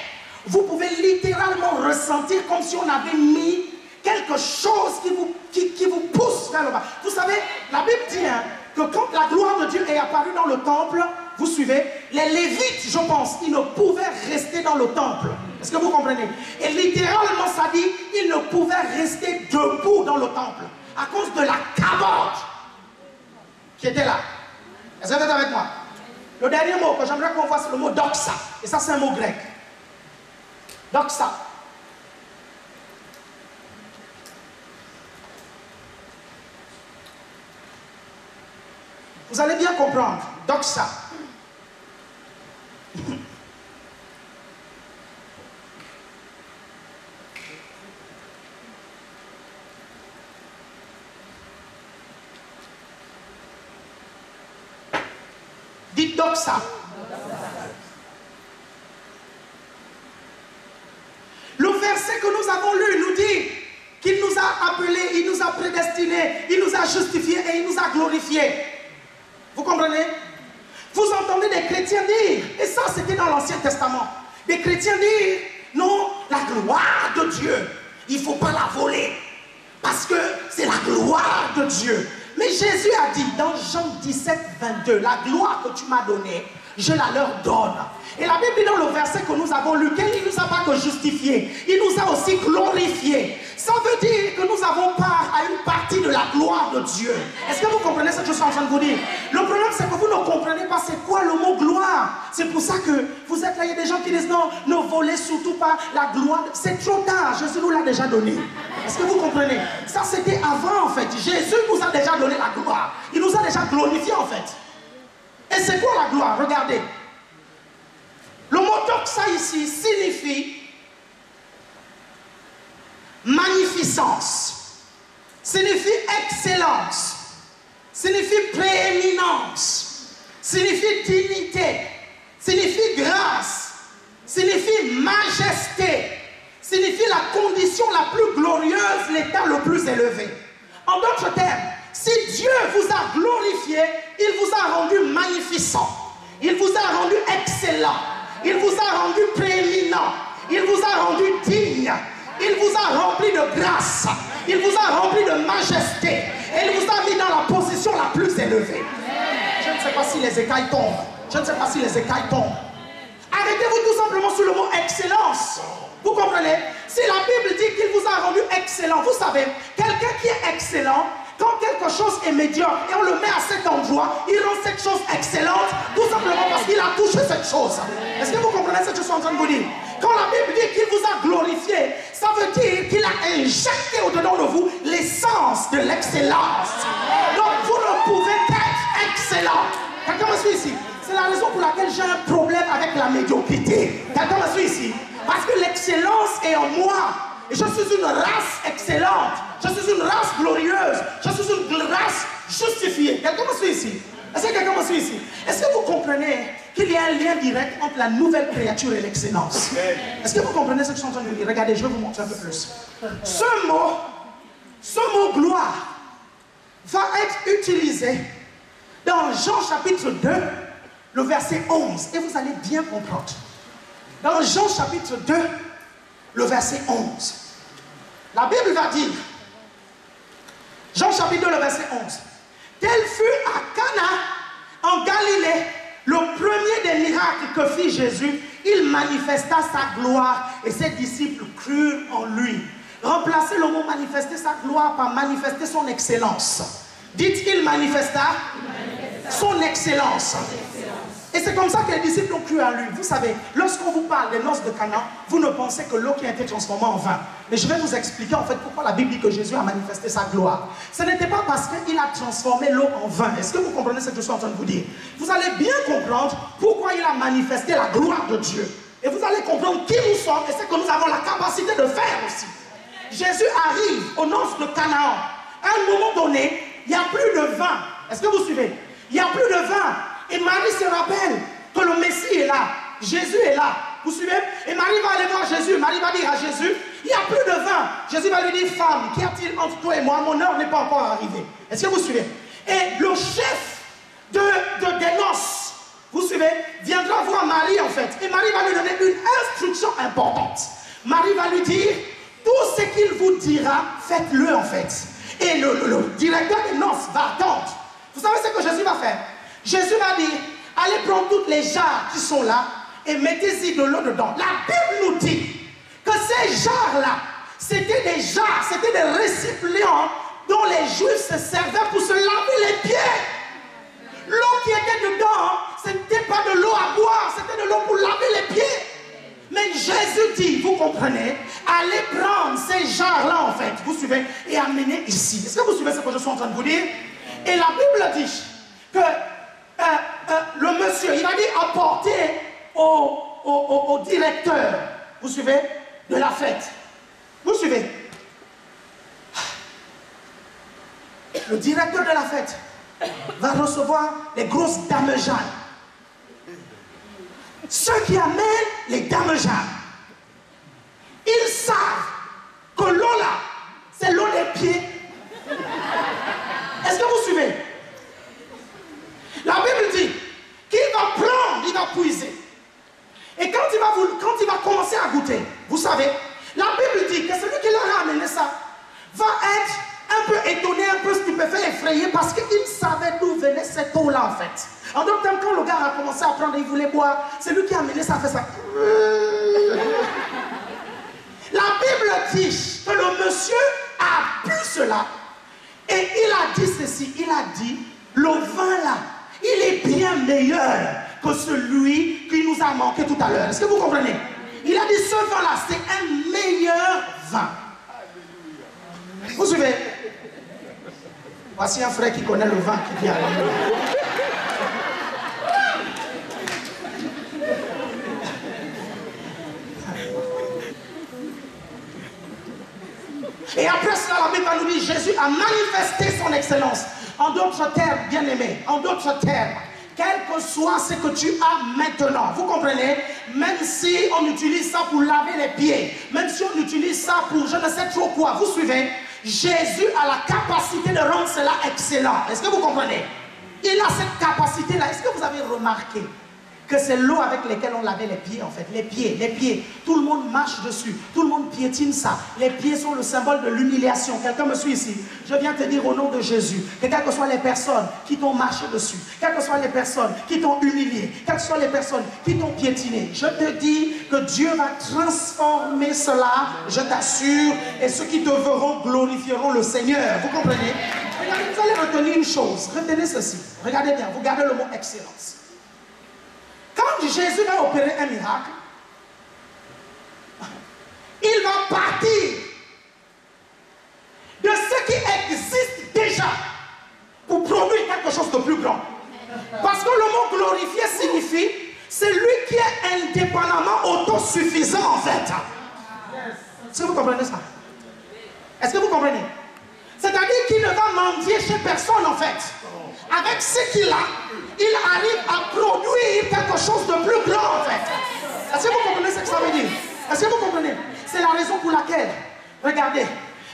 [SPEAKER 1] vous pouvez littéralement ressentir comme si on avait mis quelque chose qui vous pousse vers le bas. Vous savez, la Bible dit que quand la gloire de Dieu est apparue dans le temple, vous suivez, les Lévites, je pense, ils ne pouvaient rester dans le temple. Est-ce que vous comprenez? Et littéralement, ça dit, ils ne pouvaient rester debout dans le temple à cause de la kabod qui était là. Est-ce que vous êtes avec moi? Le dernier mot que j'aimerais qu'on voit, c'est le mot doxa. Et ça, c'est un mot grec. Doxa. Vous allez bien comprendre. Doxa. Dites doxa. Le verset que nous avons lu nous dit qu'il nous a appelés, il nous a prédestinés, il nous a justifiés et il nous a glorifiés. Vous comprenez? Vous entendez des chrétiens dire, et ça c'était dans l'Ancien Testament, des chrétiens dire, non, la gloire de Dieu, il ne faut pas la voler, parce que c'est la gloire de Dieu. Mais Jésus a dit dans Jean 17, 22, la gloire que tu m'as donnée, je la leur donne. Et la Bible dit dans le verset que nous avons lu, qu'il ne nous a pas que justifiés, il nous a aussi glorifiés. Ça veut dire que nous avons part à une partie de la gloire de Dieu. Est-ce que vous comprenez ce que je suis en train de vous dire? Le problème c'est que vous ne comprenez pas c'est quoi le mot gloire. C'est pour ça que vous êtes là, il y a des gens qui disent non, ne volez surtout pas la gloire. C'est trop tard, Jésus nous l'a déjà donné. Est-ce que vous comprenez? Ça, c'était avant, en fait. Jésus nous a déjà donné la gloire. Il nous a déjà glorifié, en fait. Et c'est quoi la gloire? Regardez. Le mot doxa ici signifie magnificence, signifie excellence, signifie prééminence, signifie dignité, signifie grâce, signifie majesté, signifie la condition la plus glorieuse, l'état le plus élevé. En d'autres termes, si Dieu vous a glorifié, il vous a rendu magnificent, il vous a rendu excellent, il vous a rendu prééminent, il vous a rendu digne, il vous a rempli de grâce, il vous a rempli de majesté, et il vous a mis dans la position la plus élevée. Je ne sais pas si les écailles tombent. Je ne sais pas si les écailles tombent. Arrêtez-vous tout simplement sur le mot excellence. Vous comprenez? Si la Bible dit qu'il vous a rendu excellent, vous savez, quelqu'un qui est excellent, quand quelque chose est médiocre et on le met à cet endroit, il rend cette chose excellente, tout simplement parce qu'il a touché cette chose. Est-ce que vous comprenez ce que je suis en train de vous dire? Quand la Bible dit qu'il vous a glorifié, ça veut dire qu'il a injecté au-dedans de vous l'essence de l'excellence. Donc vous ne pouvez qu'être excellent. Quelqu'un me suit ici? C'est la raison pour laquelle j'ai un problème avec la médiocrité. Quelqu'un me suit ici? Parce que l'excellence est en moi. Et je suis une race excellente. Je suis une race glorieuse. Je suis une race justifiée. Quelqu'un me suit ici? Est-ce que quelqu'un me suit ici? Est-ce que vous comprenez qu'il y a un lien direct entre la nouvelle créature et l'excellence? Est-ce que vous comprenez ce que je suis en train de vous dire? Regardez, je vais vous montrer un peu plus. Ce mot gloire va être utilisé dans Jean chapitre 2, le verset 11. Et vous allez bien comprendre. Dans Jean chapitre 2, le verset 11. La Bible va dire, Jean chapitre 2, le verset 11. Tel fut à Cana, en Galilée, le premier des miracles que fit Jésus. Il manifesta sa gloire et ses disciples crurent en lui. Remplacez le mot manifester sa gloire par manifester son excellence. Dites qu'il manifesta son excellence. Et c'est comme ça que les disciples ont cru en lui. Vous savez, lorsqu'on vous parle des noces de Cana, vous ne pensez que l'eau qui a été transformée en vin. Mais je vais vous expliquer en fait pourquoi la Bible dit que Jésus a manifesté sa gloire. Ce n'était pas parce qu'il a transformé l'eau en vin. Est-ce que vous comprenez ce que je suis en train de vous dire? Vous allez bien comprendre pourquoi il a manifesté la gloire de Dieu. Et vous allez comprendre qui nous sommes et ce que nous avons la capacité de faire aussi. Jésus arrive aux noces de Canaan. À un moment donné, il n'y a plus de vin. Est-ce que vous suivez? Il n'y a plus de vin. Et Marie se rappelle que le Messie est là. Jésus est là. Vous suivez? Et Marie va aller voir Jésus. Marie va dire à Jésus, il n'y a plus de vin. Jésus va lui dire, femme, qu'y a-t-il entre toi et moi? Mon heure n'est pas encore arrivée. Est-ce que vous suivez? Et le chef des noces, vous suivez, viendra voir Marie en fait. Et Marie va lui donner une instruction importante. Marie va lui dire, tout ce qu'il vous dira, faites-le en fait. Et le directeur des noces va attendre. Vous savez ce que Jésus va faire? Jésus va dire, allez prendre toutes les jarres qui sont là et mettez-y de l'eau dedans. La Bible nous dit que ces jarres-là, c'était des jarres, c'était des récipients dont les Juifs se servaient pour se laver les pieds. L'eau qui était dedans, ce n'était pas de l'eau à boire, c'était de l'eau pour laver les pieds. Mais Jésus dit, vous comprenez, allez prendre ces jarres-là en fait, vous suivez, et amenez ici. Est-ce que vous suivez ce que je suis en train de vous dire? Et la Bible dit que le monsieur, il a dit apporter au directeur, vous suivez, de la fête. Vous suivez? Le directeur de la fête va recevoir les grosses dames Jeanne. Ceux qui amènent les dames Jeanne, ils savent que l'eau là, c'est l'eau des pieds. Est-ce que vous suivez? La Bible dit qu'il va prendre, il va puiser. Et quand il va commencer à goûter, vous savez, la Bible dit que celui qui leur a amené ça va être un peu étonné, un peu stupéfait, effrayé, parce qu'il savait d'où venait cette eau-là en fait. En d'autres termes, quand le gars a commencé à prendre, il voulait boire, c'est lui qui a amené ça, a fait ça. La Bible dit que le monsieur a bu cela et il a dit ceci, il a dit, le vin là, il est bien meilleur que celui qui nous a manqué tout à l'heure. Est-ce que vous comprenez? Il a dit ce vin là, c'est un meilleur vin. Vous suivez? Voici un frère qui connaît le vin qui vient. Et après cela, la Bible nous dit Jésus a manifesté son excellence. En d'autres termes, bien-aimé, en d'autres termes, quel que soit ce que tu as maintenant, vous comprenez, même si on utilise ça pour laver les pieds, même si on utilise ça pour je ne sais trop quoi, vous suivez, Jésus a la capacité de rendre cela excellent. Est-ce que vous comprenez? Il a cette capacité-là. Est-ce que vous avez remarqué que c'est l'eau avec laquelle on lavait les pieds en fait? Les pieds. Tout le monde marche dessus. Tout le monde piétine ça. Les pieds sont le symbole de l'humiliation. Quelqu'un me suit ici? Je viens te dire au nom de Jésus que quelles que soient les personnes qui t'ont marché dessus, quelles que soient les personnes qui t'ont humilié, quelles que soient les personnes qui t'ont piétiné, je te dis que Dieu va transformer cela, je t'assure, et ceux qui te verront glorifieront le Seigneur. Vous comprenez? Regardez, vous allez retenir une chose. Retenez ceci. Regardez bien, vous gardez le mot excellence. Quand Jésus va opérer un miracle, il va partir de ce qui existe déjà pour produire quelque chose de plus grand. Parce que le mot glorifier signifie c'est lui qui est indépendamment autosuffisant en fait. Est-ce que vous comprenez ça? Est-ce que vous comprenez? C'est-à-dire qu'il ne va mendier chez personne en fait. Avec ce qu'il a, il arrive à produire quelque chose de plus grand en fait. Est-ce que vous comprenez ce que ça veut dire? Est-ce que vous comprenez? C'est la raison pour laquelle, regardez,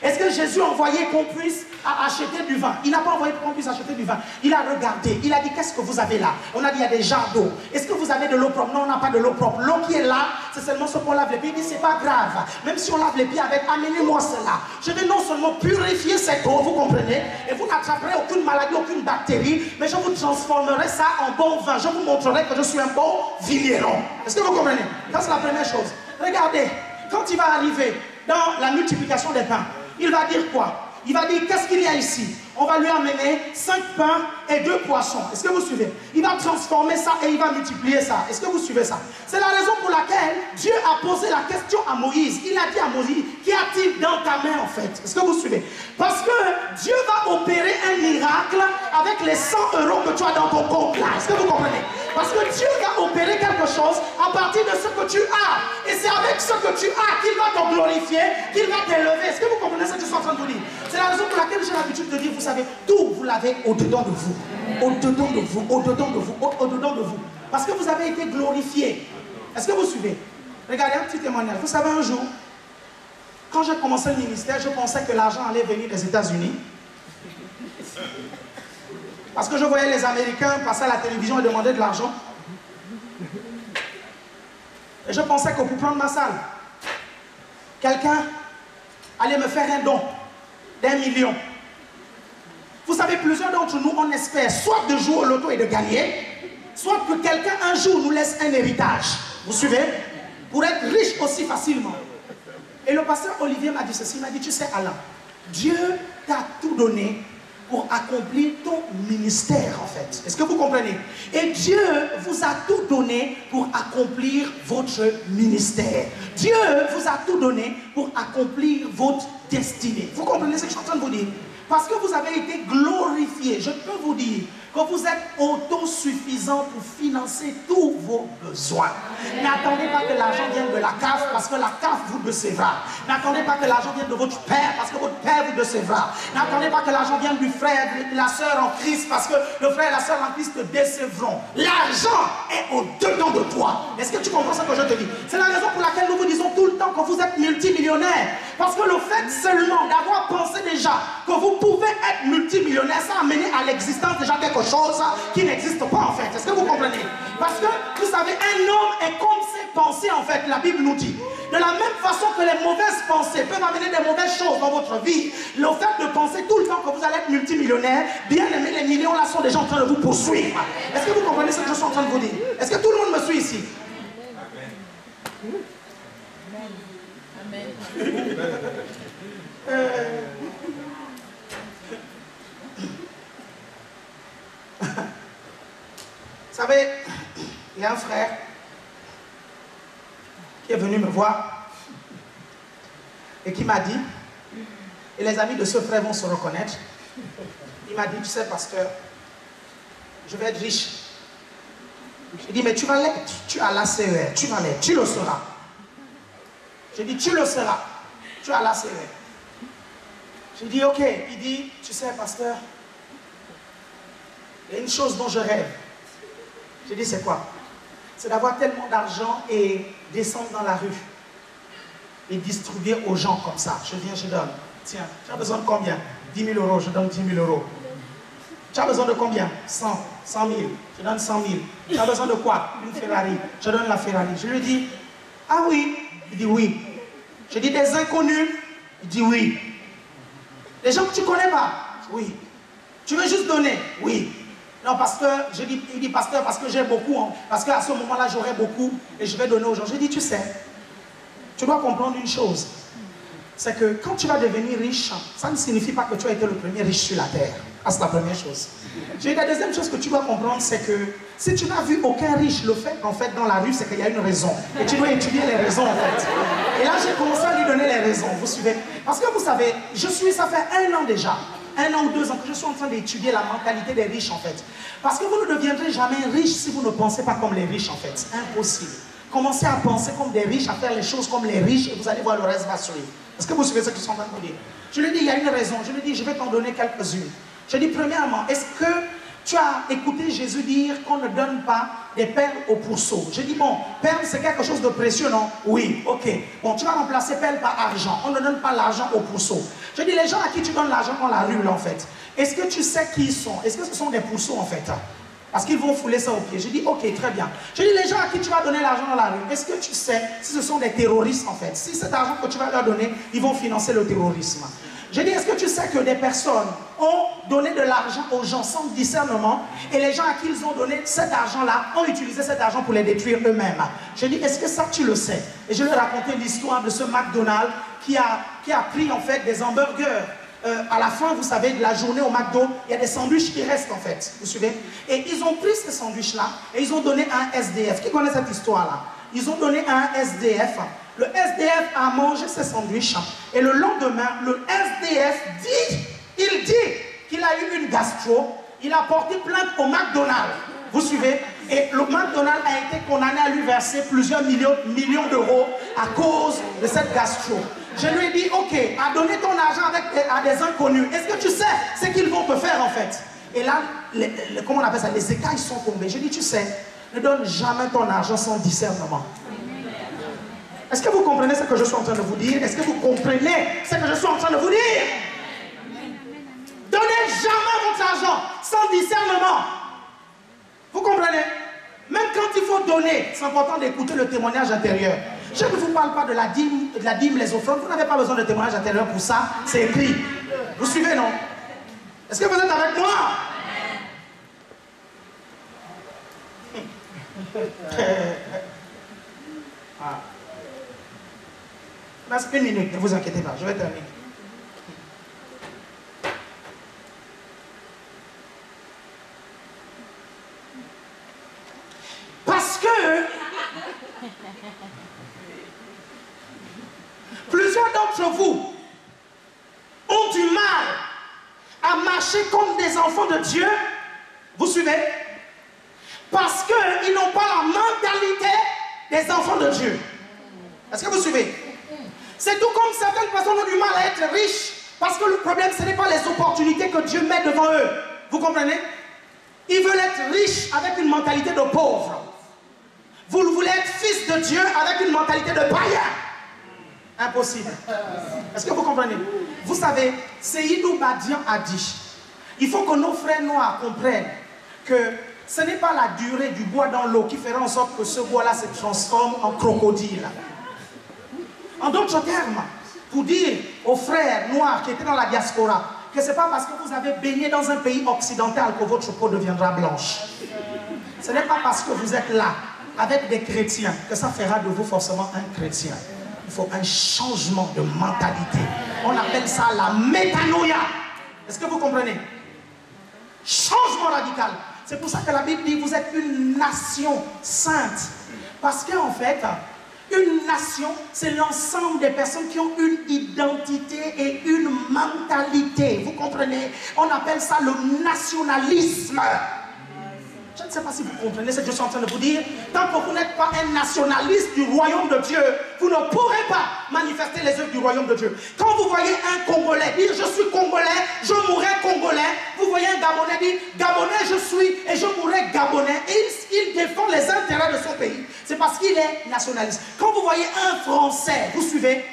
[SPEAKER 1] est-ce que Jésus a envoyé qu'on puisse acheter du vin? Il n'a pas envoyé qu'on puisse acheter du vin. Il a regardé, il a dit qu'est-ce que vous avez là? On a dit il y a des jarres d'eau. Est-ce que vous avez de l'eau propre? Non, on n'a pas de l'eau propre. L'eau qui est là, c'est seulement ce qu'on lave les pieds. Il dit c'est pas grave. Même si on lave les pieds avec, amenez-moi cela. Je vais non seulement purifier cette eau, vous comprenez? Et vous n'attraperez aucune maladie, aucune bactérie, mais je vous transformerai ça en bon vin. Je vous montrerai que je suis un bon vigneron. Est-ce que vous comprenez? Ça c'est la première chose. Regardez, quand il va arriver dans la multiplication des pains, il va dire quoi? Il va dire qu'est-ce qu'il y a ici? On va lui amener 5 pains et 2 poissons. Est-ce que vous suivez? Il va transformer ça et il va multiplier ça. Est-ce que vous suivez ça? C'est la raison pour laquelle Dieu a posé la question à Moïse. Il a dit à Moïse, qu'y a-t-il dans ta main en fait? Est-ce que vous suivez? Parce que Dieu va opérer un miracle avec les 100 € que tu as dans ton compte là. Est-ce que vous comprenez? Parce que Dieu va opérer quelque chose à partir de ce que tu as. Et c'est avec ce que tu as qu'il va te glorifier, qu'il va t'élever. Est-ce que vous comprenez ce que je suis en train de vous dire? C'est la raison pour laquelle j'ai l'habitude de dire, vous savez, tout vous l'avez au-dedans de vous. Au-dedans de vous, au-dedans de vous, au-dedans de vous. Parce que vous avez été glorifié. Est-ce que vous suivez? Regardez un petit témoignage. Vous savez, un jour, quand j'ai commencé le ministère, je pensais que l'argent allait venir des États-Unis. Parce que je voyais les Américains passer à la télévision et demander de l'argent. Et je pensais que pour prendre ma salle, quelqu'un allait me faire un don d'1 million. Vous savez, plusieurs d'entre nous, on espère soit de jouer au loto et de gagner, soit que quelqu'un un jour nous laisse un héritage. Vous suivez? Pour être riche aussi facilement. Et le pasteur Olivier m'a dit ceci, il m'a dit, tu sais Alain, Dieu t'a tout donné pour accomplir ton ministère en fait. Est-ce que vous comprenez? Et Dieu vous a tout donné pour accomplir votre ministère. Dieu vous a tout donné pour accomplir votre destinée. Vous comprenez ce que je suis en train de vous dire? Parce que vous avez été glorifié. Je peux vous dire que vous êtes autosuffisant pour financer tous vos besoins. N'attendez pas que l'argent vienne de la CAF parce que la CAF vous décevra. N'attendez pas que l'argent vienne de votre père parce que votre père vous décevra. N'attendez pas que l'argent vienne du frère et de la sœur en Christ parce que le frère et la sœur en Christ te décevront. L'argent est au-dedans de toi. Est-ce que tu comprends ce que je te dis? C'est la raison pour laquelle nous vous disons tout le temps que vous êtes multimillionnaire. Parce que le fait seulement d'avoir pensé déjà que vous pouvez être multimillionnaire, ça a amené à l'existence déjà quelque chose qui n'existe pas en fait. Est-ce que vous comprenez? Parce que vous savez, un homme est comme ses pensées en fait, la Bible nous dit. De la même façon que les mauvaises pensées peuvent amener des mauvaises choses dans votre vie, le fait de penser tout le temps que vous allez être multimillionnaire, bien aimé, les millions là sont déjà en train de vous poursuivre. Est-ce que vous comprenez ce que je suis en train de vous dire? Est-ce que tout le monde me suit ici? Amen. Vous savez, il y a un frère qui est venu me voir et qui m'a dit, Et les amis de ce frère vont se reconnaître. Il m'a dit, tu sais, pasteur, je vais être riche. J'ai dit, mais tu vas l'être. Tu as la CER, tu vas l'être, tu le seras. J'ai dit, tu le seras. Tu as la CER. J'ai dit, ok. Il dit, tu sais, pasteur, il y a une chose dont je rêve. J'ai dit, c'est quoi? C'est d'avoir tellement d'argent et descendre dans la rue et distribuer aux gens comme ça. Je viens, je donne. Tiens, tu as besoin de combien? 10 000 euros, je donne 10 000 euros. Tu as besoin de combien? 100 000, je donne 100 000. Tu as besoin de quoi? Une Ferrari, je donne la Ferrari. Je lui dis, ah oui? Il dit oui. Je dis, des inconnus? Il dit oui. Les gens que tu ne connais pas? Oui. Tu veux juste donner? Oui. Non, pasteur, il dit, pasteur, parce que j'ai beaucoup, hein, parce qu'à ce moment-là, j'aurai beaucoup et je vais donner aux gens. Je dis, tu sais, tu dois comprendre une chose. C'est que quand tu vas devenir riche, ça ne signifie pas que tu as été le premier riche sur la terre. Ah, c'est la première chose. La deuxième chose que tu dois comprendre, c'est que si tu n'as vu aucun riche le faire, en fait, dans la rue, c'est qu'il y a une raison. Et tu dois étudier les raisons, en fait. Et là, j'ai commencé à lui donner les raisons, vous suivez? Parce que vous savez, ça fait 1 an déjà, 1 an ou 2 ans que je suis en train d'étudier la mentalité des riches, en fait. Parce que vous ne deviendrez jamais riche si vous ne pensez pas comme les riches, en fait. Impossible. Commencez à penser comme des riches, à faire les choses comme les riches, et vous allez voir, le reste va suivre. Est-ce que vous suivez ce que je suis en train de vous dire? Je lui dis, il y a une raison. Je lui dis, je vais t'en donner quelques-unes. Je dis, premièrement, est-ce que tu as écouté Jésus dire qu'on ne donne pas des perles au pourceau? Je dis, bon, perles, c'est quelque chose de précieux, non? Oui, ok. Bon, tu vas remplacer perles par argent. On ne donne pas l'argent au pourceau. Je dis, les gens à qui tu donnes l'argent dans la rue, là, en fait, est-ce que tu sais qui ils sont? Est-ce que ce sont des pourceaux, en fait? Parce qu'ils vont fouler ça aux pieds. Je dis, ok, très bien. Je dis, les gens à qui tu vas donner l'argent dans la rue, est-ce que tu sais si ce sont des terroristes, en fait? Si cet argent que tu vas leur donner, ils vont financer le terrorisme. Je dis, est-ce que tu sais que des personnes ont donné de l'argent aux gens sans discernement et les gens à qui ils ont donné cet argent-là ont utilisé cet argent pour les détruire eux-mêmes? Je dis, est-ce que ça tu le sais? Et je lui ai raconté l'histoire de ce McDonald's qui a pris en fait des hamburgers. À la fin, vous savez, de la journée au McDo, il y a des sandwichs qui restent en fait, vous suivez? Et ils ont pris ces sandwichs-là et ils ont donné à un SDF. Qui connaît cette histoire-là? Ils ont donné à un SDF. Le SDF a mangé ces sandwichs et le lendemain, le SDF dit qu'il a eu une gastro, il a porté plainte au McDonald's. Vous suivez? Et le McDonald's a été condamné à lui verser plusieurs millions d'euros à cause de cette gastro. Je lui ai dit, ok, à donner ton argent à des inconnus, est-ce que tu sais ce qu'ils vont te faire en fait? Et là, comment on appelle ça? Les écailles sont tombées. Je dis, tu sais, ne donne jamais ton argent sans discernement. Est-ce que vous comprenez ce que je suis en train de vous dire? Est-ce que vous comprenez ce que je suis en train de vous dire? Donnez jamais votre argent sans discernement. Vous comprenez? Même quand il faut donner, c'est important d'écouter le témoignage intérieur. Je ne vous parle pas de la dîme, les offrandes. Vous n'avez pas besoin de témoignage intérieur pour ça. C'est écrit. Vous suivez, non? Est-ce que vous êtes avec moi? Ah. Reste 1 minute, ne vous inquiétez pas, je vais terminer. Parce que plusieurs d'entre vous ont du mal à marcher comme des enfants de Dieu. Vous suivez? Parce qu'ils n'ont pas la mentalité des enfants de Dieu. Est-ce que vous suivez? C'est tout comme certaines personnes ont du mal à être riches. Parce que le problème, ce n'est pas les opportunités que Dieu met devant eux. Vous comprenez? Ils veulent être riches avec une mentalité de pauvre. Vous voulez être fils de Dieu avec une mentalité de païen. Impossible. Est-ce que vous comprenez? Vous savez, Seydou Badian a dit, il faut que nos frères noirs comprennent que ce n'est pas la durée du bois dans l'eau qui fera en sorte que ce bois-là se transforme en crocodile. En d'autres termes, pour dire aux frères noirs qui étaient dans la diaspora que ce n'est pas parce que vous avez baigné dans un pays occidental que votre peau deviendra blanche. Ce n'est pas parce que vous êtes là avec des chrétiens que ça fera de vous forcément un chrétien. Il faut un changement de mentalité. On appelle ça la métanoïa. Est-ce que vous comprenez? Changement radical. C'est pour ça que la Bible dit vous êtes une nation sainte. Parce qu'en fait, une nation, c'est l'ensemble des personnes qui ont une identité et une mentalité. Vous comprenez? On appelle ça le nationalisme. Je ne sais pas si vous comprenez ce que je suis en train de vous dire. Tant que vous n'êtes pas un nationaliste du royaume de Dieu, vous ne pourrez pas manifester les œuvres du royaume de Dieu. Quand vous voyez un Congolais dire « je suis Congolais, je mourrai Congolais », vous voyez un Gabonais dire « Gabonais je suis et je mourrai Gabonais », et il défend les intérêts de son pays. C'est parce qu'il est nationaliste. Quand vous voyez un Français, vous suivez,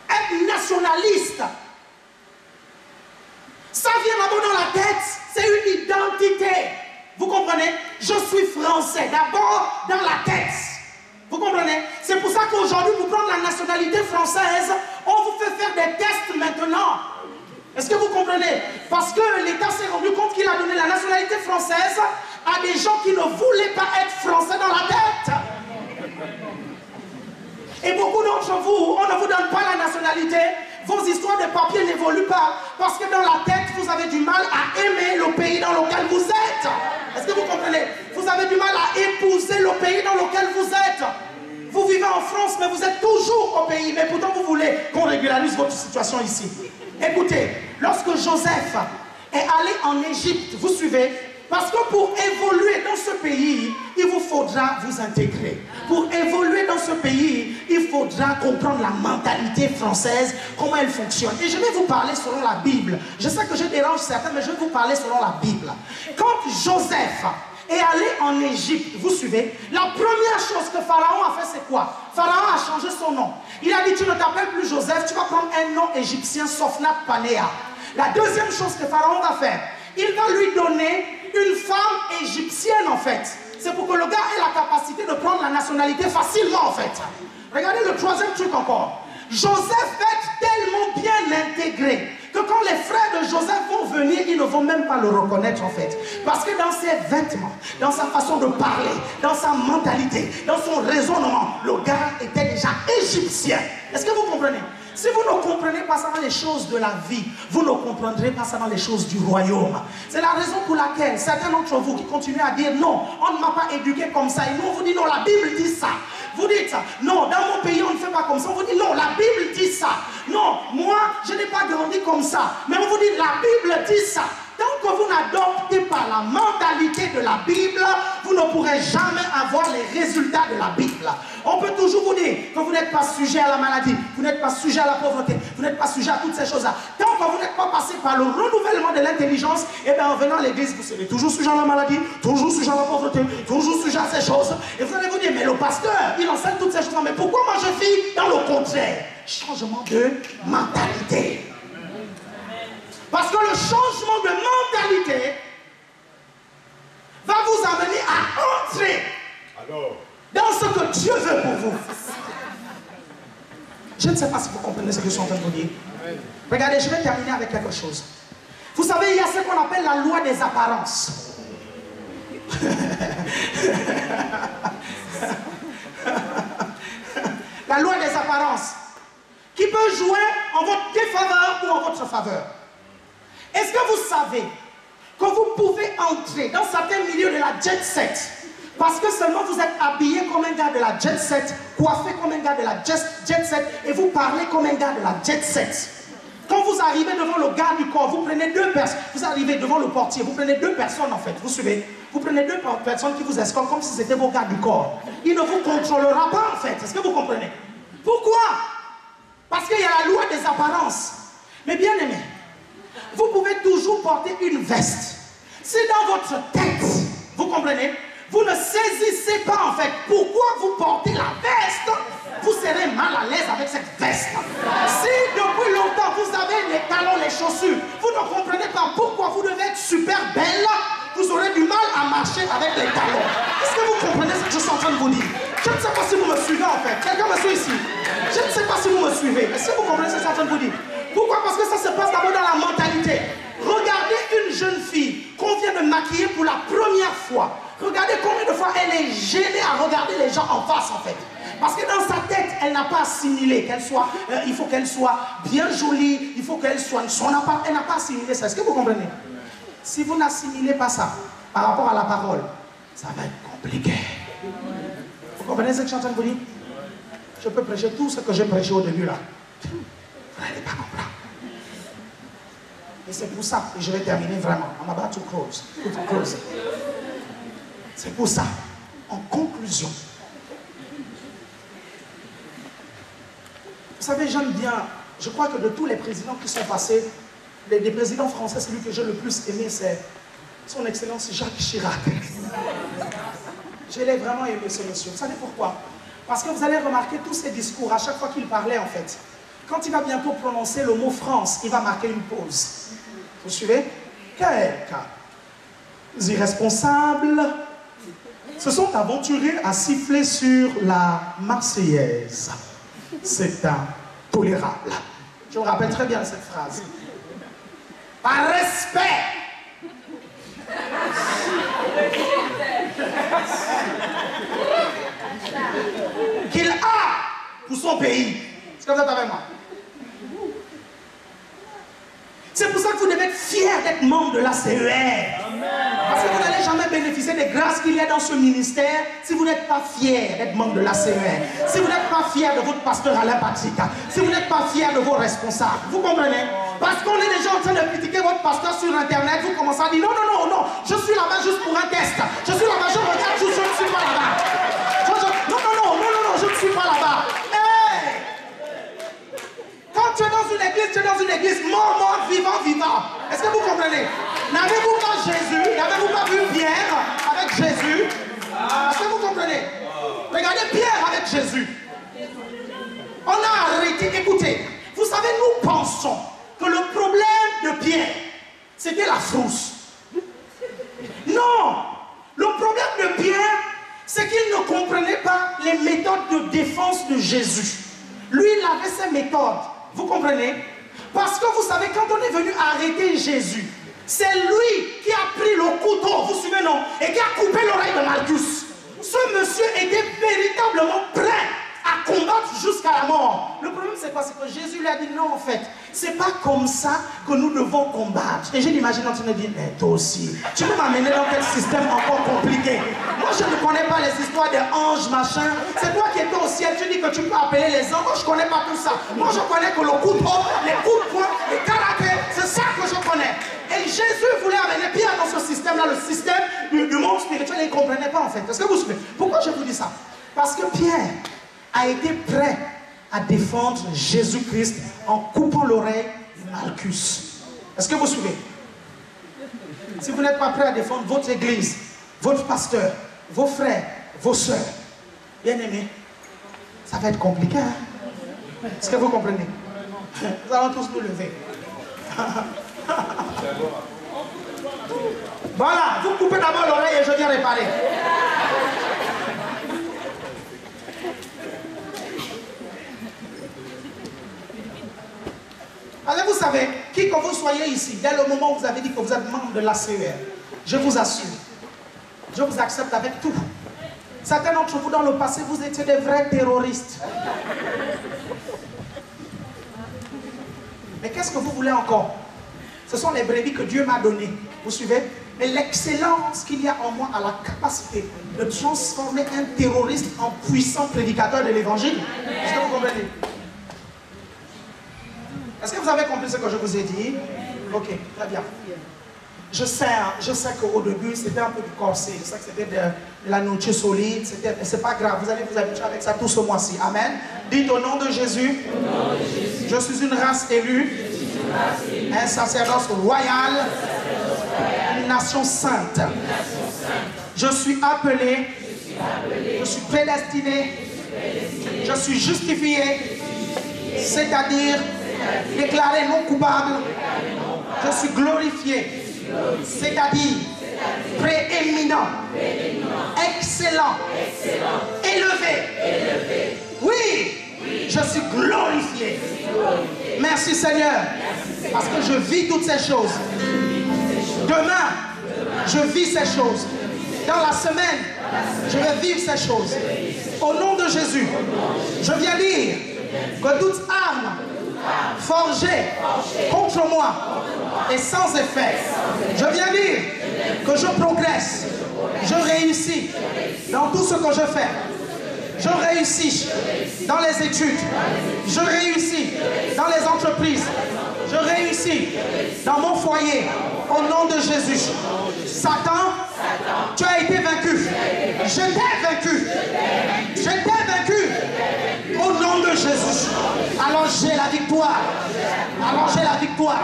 [SPEAKER 1] être nationaliste, ça vient d'abord dans la tête, c'est une identité. Vous comprenez? Je suis français, d'abord dans la tête. Vous comprenez? C'est pour ça qu'aujourd'hui, pour prendre la nationalité française, on vous fait faire des tests maintenant. Est-ce que vous comprenez? Parce que l'État s'est rendu compte qu'il a donné la nationalité française à des gens qui ne voulaient pas être français dans la tête. Et beaucoup d'entre vous, on ne vous donne pas la nationalité. Vos histoires de papier n'évoluent pas parce que dans la tête, vous avez du mal à aimer le pays dans lequel vous êtes. Est-ce que vous comprenez? Vous avez du mal à épouser le pays dans lequel vous êtes. Vous vivez en France, mais vous êtes toujours au pays. Mais pourtant, vous voulez qu'on régularise votre situation ici. Écoutez, lorsque Joseph est allé en Égypte, vous suivez? Parce que pour évoluer dans ce pays, il vous faudra vous intégrer. Pour évoluer dans ce pays, il faudra comprendre la mentalité française, comment elle fonctionne. Et je vais vous parler selon la Bible. Je sais que je dérange certains, mais je vais vous parler selon la Bible. Quand Joseph est allé en Égypte, vous suivez, la première chose que Pharaon a fait, c'est quoi? Pharaon a changé son nom. Il a dit, tu ne t'appelles plus Joseph, tu vas prendre un nom égyptien, Sophnat Panéa. La deuxième chose que Pharaon va faire, il va lui donner une femme égyptienne en fait. C'est pour que le gars ait la capacité de prendre la nationalité facilement en fait. Regardez le troisième truc encore. Joseph est tellement bien intégré que quand les frères de Joseph vont venir, ils ne vont même pas le reconnaître en fait. Parce que dans ses vêtements, dans sa façon de parler, dans sa mentalité, dans son raisonnement, le gars était déjà égyptien. Est-ce que vous comprenez? Si vous ne comprenez pas ça dans les choses de la vie, vous ne comprendrez pas ça dans les choses du royaume. C'est la raison pour laquelle certains d'entre vous qui continuent à dire non, on ne m'a pas éduqué comme ça. Et nous, on vous dit non, la Bible dit ça. Vous dites ça. Non, dans mon pays, on ne fait pas comme ça. On vous dit non, la Bible dit ça. Non, moi, je n'ai pas grandi comme ça. Mais on vous dit la Bible dit ça. Tant que vous n'adoptez pas la mentalité de la Bible, vous ne pourrez jamais avoir les résultats de la Bible. On peut toujours vous dire que vous n'êtes pas sujet à la maladie, vous n'êtes pas sujet à la pauvreté, vous n'êtes pas sujet à toutes ces choses-là. Tant que vous n'êtes pas passé par le renouvellement de l'intelligence, et bien en venant à l'église, vous serez toujours sujet à la maladie, toujours sujet à la pauvreté, toujours sujet à ces choses. Et vous allez vous dire, mais le pasteur, il enseigne toutes ces choses-là, mais pourquoi moi je vis dans le contraire? Changement de mentalité. Parce que le changement de mentalité va vous amener à entrer dans ce que Dieu veut pour vous. Je ne sais pas si vous comprenez ce que je suis en train de vous dire. Regardez, je vais terminer avec quelque chose. Vous savez, il y a ce qu'on appelle la loi des apparences. La loi des apparences. Qui peut jouer en votre défaveur ou en votre faveur. Est-ce que vous savez que vous pouvez entrer dans certains milieux de la jet set parce que seulement vous êtes habillé comme un gars de la jet set, coiffé comme un gars de la jet set et vous parlez comme un gars de la jet set. Quand vous arrivez devant le garde du corps, vous prenez deux personnes, vous arrivez devant le portier, vous prenez deux personnes en fait, vous suivez, vous prenez deux personnes qui vous escortent comme si c'était vos gardes du corps. Il ne vous contrôlera pas en fait, est-ce que vous comprenez? Pourquoi? Parce qu'il y a la loi des apparences. Mais bien aimé, vous pouvez toujours porter une veste. Si dans votre tête, vous comprenez, vous ne saisissez pas en fait pourquoi vous portez la veste, vous serez mal à l'aise avec cette veste. Si depuis longtemps vous avez les talons, les chaussures, vous ne comprenez pas pourquoi vous devez être super belle, vous aurez du mal à marcher avec les talons. Est-ce que vous comprenez ce que je suis en train de vous dire? Je ne sais pas si vous me suivez en fait. Quelqu'un me suit ici? Je ne sais pas si vous me suivez. Est-ce que vous comprenez ce que je suis en train de vous dire? Pourquoi? Parce que ça se passe d'abord dans la mentalité. Regardez une jeune fille qu'on vient de maquiller pour la première fois. Regardez combien de fois elle est gênée à regarder les gens en face en fait. Parce que dans sa tête, elle n'a pas assimilé qu'elle soit, il faut qu'elle soit bien jolie, il faut qu'elle soit son appart. Elle n'a pas assimilé ça. Est-ce que vous comprenez? Si vous n'assimilez pas ça par rapport à la parole, ça va être compliqué. Vous comprenez ce que je suis en train de vous dire? Je peux prêcher tout ce que j'ai prêché au début là. n'allez pas comprendre. Et c'est pour ça, et je vais terminer vraiment. I'm about to close. C'est pour ça, en conclusion, vous savez, j'aime bien, je crois que de tous les présidents qui sont passés, les présidents français, celui que j'ai le plus aimé, c'est son Excellence Jacques Chirac. Je l'ai vraiment aimé, ce monsieur. Vous savez pourquoi? Parce que vous allez remarquer tous ses discours, à chaque fois qu'il parlait, en fait. Quand il va bientôt prononcer le mot France, il va marquer une pause. Vous suivez? Quelques irresponsables se sont aventurés à siffler sur la Marseillaise. C'est intolérable. Je me rappelle très bien cette phrase. Par respect qu'il a pour son pays. Est-ce que vous êtes avec moi? C'est pour ça que vous devez être fiers d'être membre de la CER. Parce que vous n'allez jamais bénéficier des grâces qu'il y a dans ce ministère si vous n'êtes pas fiers d'être membre de la CER. Si vous n'êtes pas fiers de votre pasteur Alain Patrick. Si vous n'êtes pas fiers de vos responsables. Vous comprenez? Parce qu'on est déjà en train de critiquer votre pasteur sur Internet. Vous commencez à dire non, non, non, non. Je suis là-bas juste pour un test. Je suis là-bas, je regarde juste, je ne suis pas là-bas. Non, non, non, non, non, non, je ne suis pas là-bas. Quand tu es dans une église, tu es dans une église mort, mort, vivant, vivant. Est-ce que vous comprenez? N'avez-vous pas Jésus? N'avez-vous pas vu Pierre avec Jésus? Est-ce que vous comprenez? Regardez Pierre avec Jésus. On a arrêté, écoutez, vous savez, nous pensons que le problème de Pierre, c'était la frousse. Non! Le problème de Pierre, c'est qu'il ne comprenait pas les méthodes de défense de Jésus. Lui, il avait ses méthodes. Vous comprenez? Parce que vous savez, quand on est venu arrêter Jésus, c'est lui qui a pris le couteau, vous suivez non? Et qui a coupé l'oreille de Malchus. Ce monsieur était véritablement prêt à combattre jusqu'à la mort. Le problème c'est quoi? C'est que Jésus lui a dit non en fait. C'est pas comme ça que nous devons combattre. Et je l'imagine en train de dire, mais toi aussi, tu peux m'amener dans quel système encore compliqué? Moi je ne connais pas les histoires des anges, machin. C'est toi qui étais au ciel, tu dis que tu peux appeler les anges. Moi je connais pas tout ça. Moi je connais que le couteau, les coups de poing, les karatés, c'est ça que je connais. Et Jésus voulait amener Pierre dans ce système-là, le système du monde spirituel, et il ne comprenait pas en fait. Est-ce que vous suivez? Pourquoi je vous dis ça? Parce que Pierre a été prêt à défendre Jésus-Christ en coupant l'oreille de Malchus. Est-ce que vous suivez? Si vous n'êtes pas prêt à défendre votre église, votre pasteur, vos frères, vos soeurs, bien aimés, ça va être compliqué. Hein? Est-ce que vous comprenez? Nous allons tous nous lever. Voilà, vous coupez d'abord l'oreille et je viens réparer. Alors vous savez, qui que vous soyez ici, dès le moment où vous avez dit que vous êtes membre de la CER, je vous assure, je vous accepte avec tout. Certains d'entre vous dans le passé, vous étiez des vrais terroristes. Mais qu'est-ce que vous voulez encore? Ce sont les brebis que Dieu m'a données. Vous suivez? Et l'excellence qu'il y a en moi a la capacité de transformer un terroriste en puissant prédicateur de l'évangile. Est-ce que vous comprenez? Est-ce que vous avez compris ce que je vous ai dit? Ok, très bien. Je sais qu'au début, c'était un peu du corset. Je sais que c'était de la nourriture solide. Mais c'est pas grave, vous allez vous habituer avec ça tout ce mois-ci. Amen. Dites au nom de Jésus, je suis une race élue, un sacerdoce royal, une nation sainte. Je suis appelé, je suis prédestiné, je suis justifié, c'est-à-dire déclaré non coupable, je suis glorifié, c'est-à-dire prééminent, excellent, élevé. Oui, je suis glorifié. Merci Seigneur, parce que je vis toutes ces choses. Demain, je vis ces choses. Dans la semaine, je vais vivre ces choses. Au nom de Jésus, je viens dire que toute arme forgée contre moi est sans effet. Je viens dire que je progresse, je réussis dans tout ce que je fais. Je réussis dans les études, je réussis dans les entreprises. entreprise. Je réussis dans mon foyer. Au nom de Jésus. Satan, tu as été vaincu. Je t'ai vaincu. Je t'ai vaincu. Au nom de Jésus. Alors j'ai la victoire. Alors j'ai la victoire.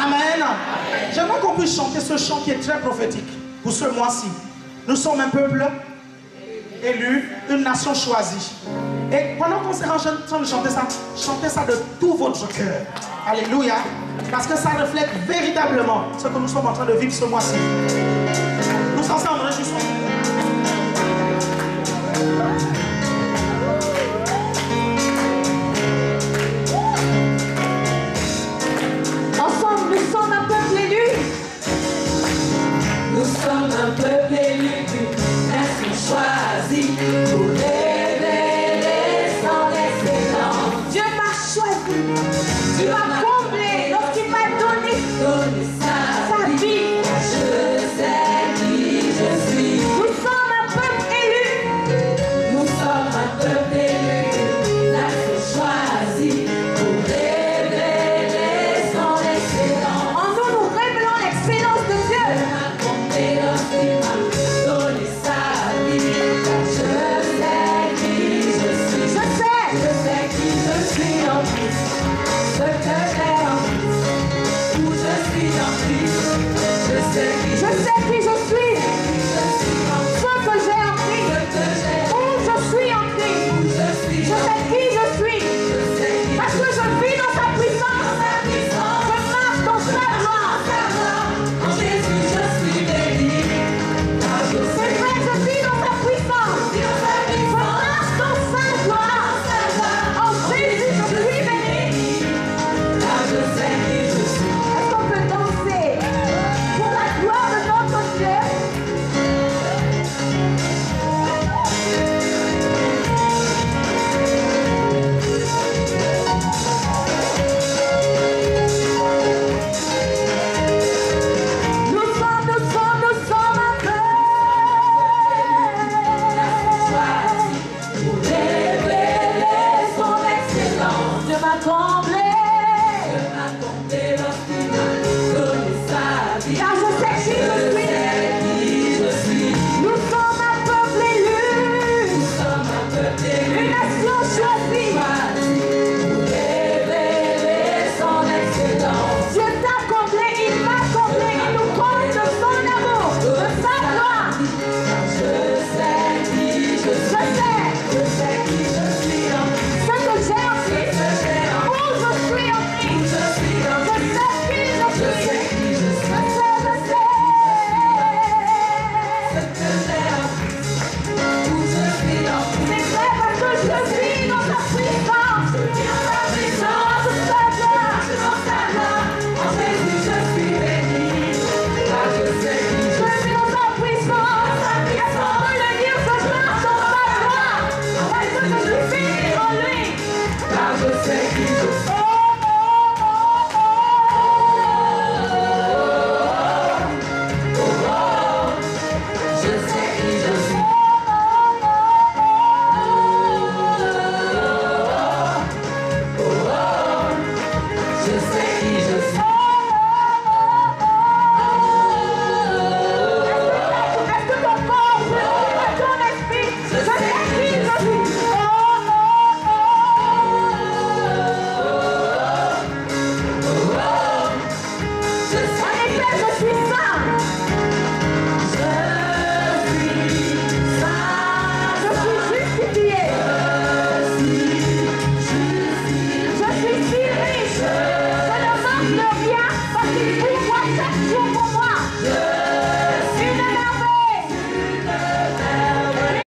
[SPEAKER 1] Amen. J'aimerais qu'on puisse chanter ce chant qui est très prophétique pour ce mois-ci. Nous sommes un peuple élu, une nation choisie. Et pendant qu'on s'est en train de chanter ça de tout votre cœur. Alléluia. Parce que ça reflète véritablement ce que nous sommes en train de vivre ce mois-ci. Nous ensemble, réjouissons.
[SPEAKER 2] Ensemble, nous sommes un peuple élu.
[SPEAKER 3] Nous sommes un peuple élu, nation choisie pour révéler son excellence.
[SPEAKER 2] Dieu m'a choisi. Il m'a comblé lorsqu'il m'a donné sa vie.
[SPEAKER 3] Je sais qui je suis.
[SPEAKER 2] Nous sommes un peuple élu.
[SPEAKER 3] Nous sommes un peuple élu, nation choisie pour révéler son excellence.
[SPEAKER 2] En nous, nous révélons l'excellence de Dieu.
[SPEAKER 3] Ma compétence, il m'a donné sa vie. Je sais qui je suis.
[SPEAKER 2] Je sais
[SPEAKER 3] qui je suis en Christ. Ce que j'ai en Christ. Où je suis en Christ. Je sais qui
[SPEAKER 2] qui je suis.